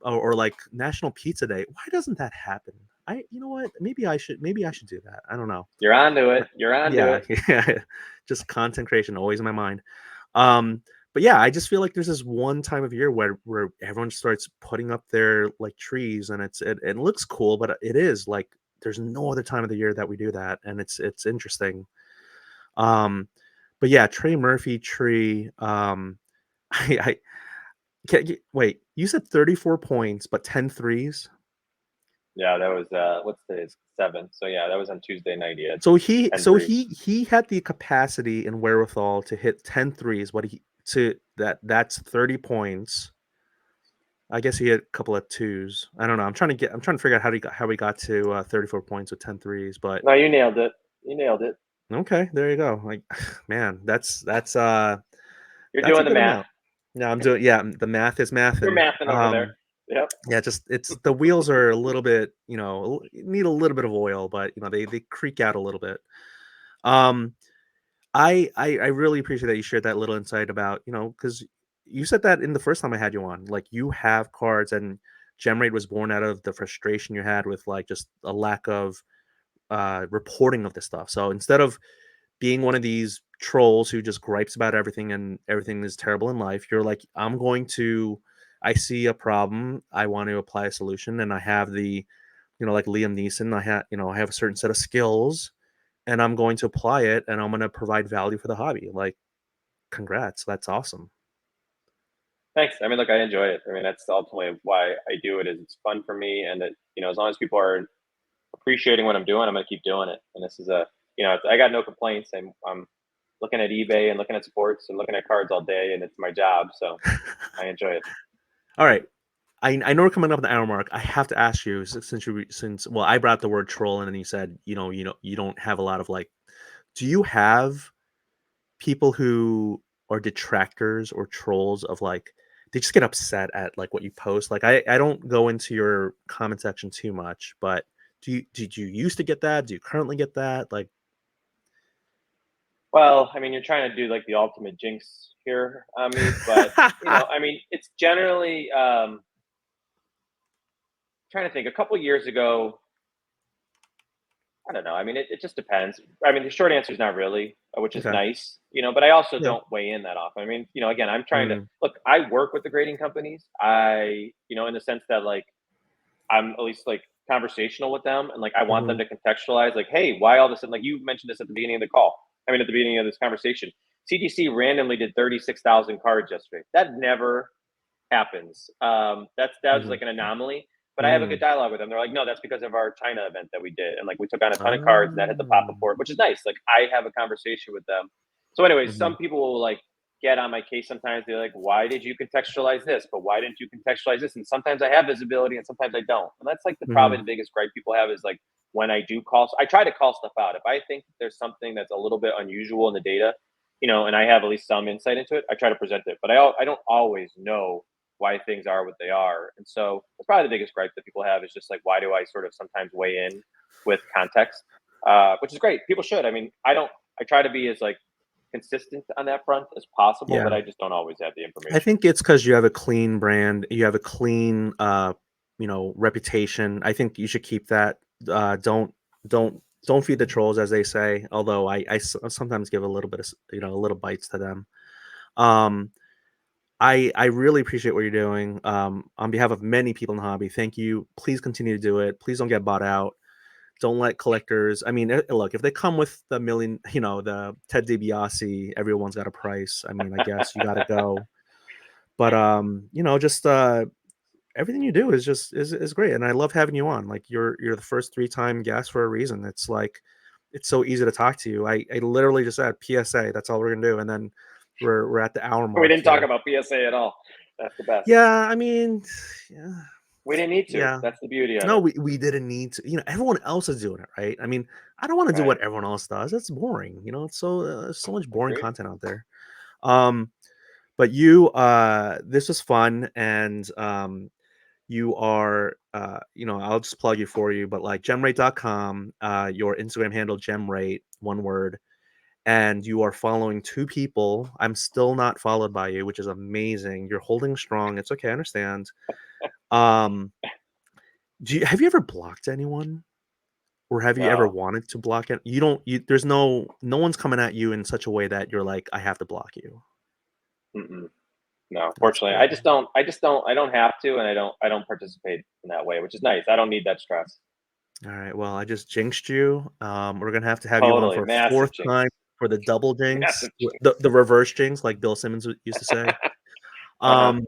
Or like National Pizza Day. Why doesn't that happen? You know what? Maybe I should do that. I don't know. You're onto it. You're onto Yeah, it. yeah. Just content creation always in my mind. Um, but yeah, I just feel like there's this one time of year where everyone starts putting up their like trees, and it looks cool, but it is like there's no other time of the year that we do that, and it's interesting. Um, but yeah, Trey Murphy tree. I wait. You said 34 points, but 10 threes. Yeah, that was what's today's 7th. So yeah, that was on Tuesday night. He had So he 10 so threes. he had the capacity and wherewithal to hit 10 threes. What he to that's 30 points. I guess he had a couple of twos. I don't know. I'm trying to figure out how he got to 34 points with 10 threes, but No, you nailed it. You nailed it. okay, there you go. Like man, You're that's a doing the good math. amount. No, I'm doing yeah, the math is You're mathing. mathing over there. Yep. Yeah, just it's the wheels are a little bit, need a little bit of oil, but they creak out a little bit. Um I really appreciate that you shared that little insight about, because you said that in the first time I had you on, like you have cards and GemRate was born out of the frustration you had with like just a lack of reporting of this stuff. So instead of being one of these trolls who just gripes about everything and everything is terrible in life, you're like, I see a problem, I want to apply a solution, and I have like Liam Neeson, I have a certain set of skills and I'm going to apply it and I'm going to provide value for the hobby. Like, congrats. That's awesome. Thanks. I mean, look, I enjoy it. I mean, that's ultimately why I do it. Is it's fun for me, and as long as people are appreciating what I'm doing, I'm gonna keep doing it. And this is I got no complaints. I'm looking at eBay and looking at sports and looking at cards all day, and it's my job, so I enjoy it. All right. I know we're coming up on the hour mark. I have to ask you since well, I brought the word troll in and you said, you don't have a lot of like, do you have people who are detractors or trolls of like, they just get upset at like what you post? Like I don't go into your comment section too much, but did you used to get that? Do you currently get that? Like, Well, I mean, you're trying to do like the ultimate jinx here on me, but I mean, it's generally trying to think. A couple years ago, I don't know. I mean, it just depends. I mean, the short answer is not really, which is okay. nice, but I also Yeah. don't weigh in that often. I mean, again, I'm trying to Mm, look, I work with the grading companies. In the sense that like I'm at least like conversational with them and like I want them mhm, to contextualize, like, hey, why all of a sudden, like you mentioned this at the beginning of the call. I mean, at the beginning of this conversation, CDC randomly did 36,000 cards yesterday. That never happens. That was mhm, like an anomaly. But I have a good mm. dialogue with them. They're like, no, that's because of our China event that we did, and like we took on a ton of cards, and that hit the pop Oh. report, which is nice. Like I have a conversation with them. So, anyways, Mhm, some people will like get on my case. Sometimes they're like, why did you contextualize this? But why didn't you contextualize this? And sometimes I have visibility, and sometimes I don't. And that's like the probably mhm, the biggest gripe people have is like when I do call. I try to call stuff out. If I think there's something that's a little bit unusual in the data, and I have at least some insight into it, I try to present it. But I don't always know why things are what they are. And so that's probably the biggest gripe that people have is just like, why do I sort of sometimes weigh in with context, which is great. People should. I mean, I try to be as like consistent on that front as possible, but yeah. I just don't always have the I information. think it's because you have a clean brand, you have a clean, reputation. I think you should keep that. Don't feed the trolls, as they say. Although sometimes give a little bit of a little bites to them. Um, I really appreciate what you're doing. On behalf of many people in the hobby, thank you. Please continue to do it. Please don't get bought out. Don't let collectors. I mean, look, if they come with the million, the Ted DiBiase, everyone's got a price. I mean, I guess you got to go. But just everything you do is just is great, and I love having you on. Like you're the first 3-time guest for a reason. It's like it's so easy to talk to you. I literally just said PSA. That's all we're gonna do, and then we're at the hour We mark didn't talk here. about PSA at all. That's the best. Yeah, I mean, yeah, We didn't need to. yeah. That's the beauty of No, it. we didn't need to. Everyone else is doing it, right? I mean, I don't want to do Right. what everyone else does. That's boring. It's so much boring Agreed. content out there. Um, but you, this was fun, and you are, I'll just plug you for you, but like GemRate.com, your Instagram handle GemRate, one word, and you are following 2 people. I'm still not followed by you, which is amazing. You're holding strong. It's okay, I understand. Um, have you ever blocked anyone? Or have you ever No. wanted to block it? You don't there's no one's coming at you in such a way that you're like, I have to block you. Mm-mm. No. That's Fortunately, I good. just don't. I just don't. I don't have to, and I don't participate in that way, which is nice. I don't need that stress. All right. Well, I just jinxed you. We're gonna have you on Totally. for a Massive 4th jinx. time for the double jinx, Massive jinx. the reverse jinx, like Bill Simmons used to say. Uh-huh. Um,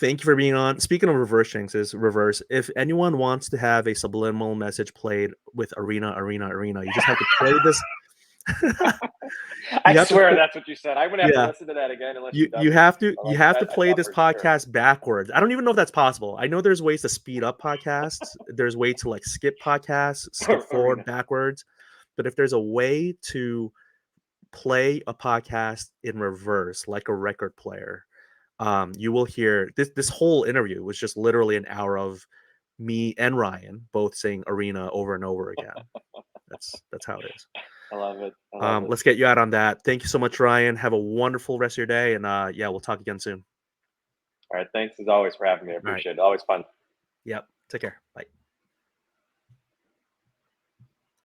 Thank you for being on. Speaking of reverse jinxes, reverse. If anyone wants to have a subliminal message played with arena, arena, arena, you just have to play this. I You have to, swear that's what you said. I'm gonna have to yeah. listen to that again unless you You dub you it. have to I you like have to that. I play thought this for sure. podcast backwards. I don't even know if that's possible. I know there's ways to speed up podcasts. There's way to like skip podcasts, skip forward, Arena. backwards. But if there's a way to play a podcast in reverse, like a record player, you will hear this whole interview was just literally an hour of me and Ryan both saying arena over and over again. That's how it is. I love it. I love it. Let's get you out on that. Thank you so much, Ryan. Have a wonderful rest of your day, and yeah, we'll talk again soon. All right. Thanks as always for having me. I All right. appreciate it. Always fun. Yep. Take care. Bye.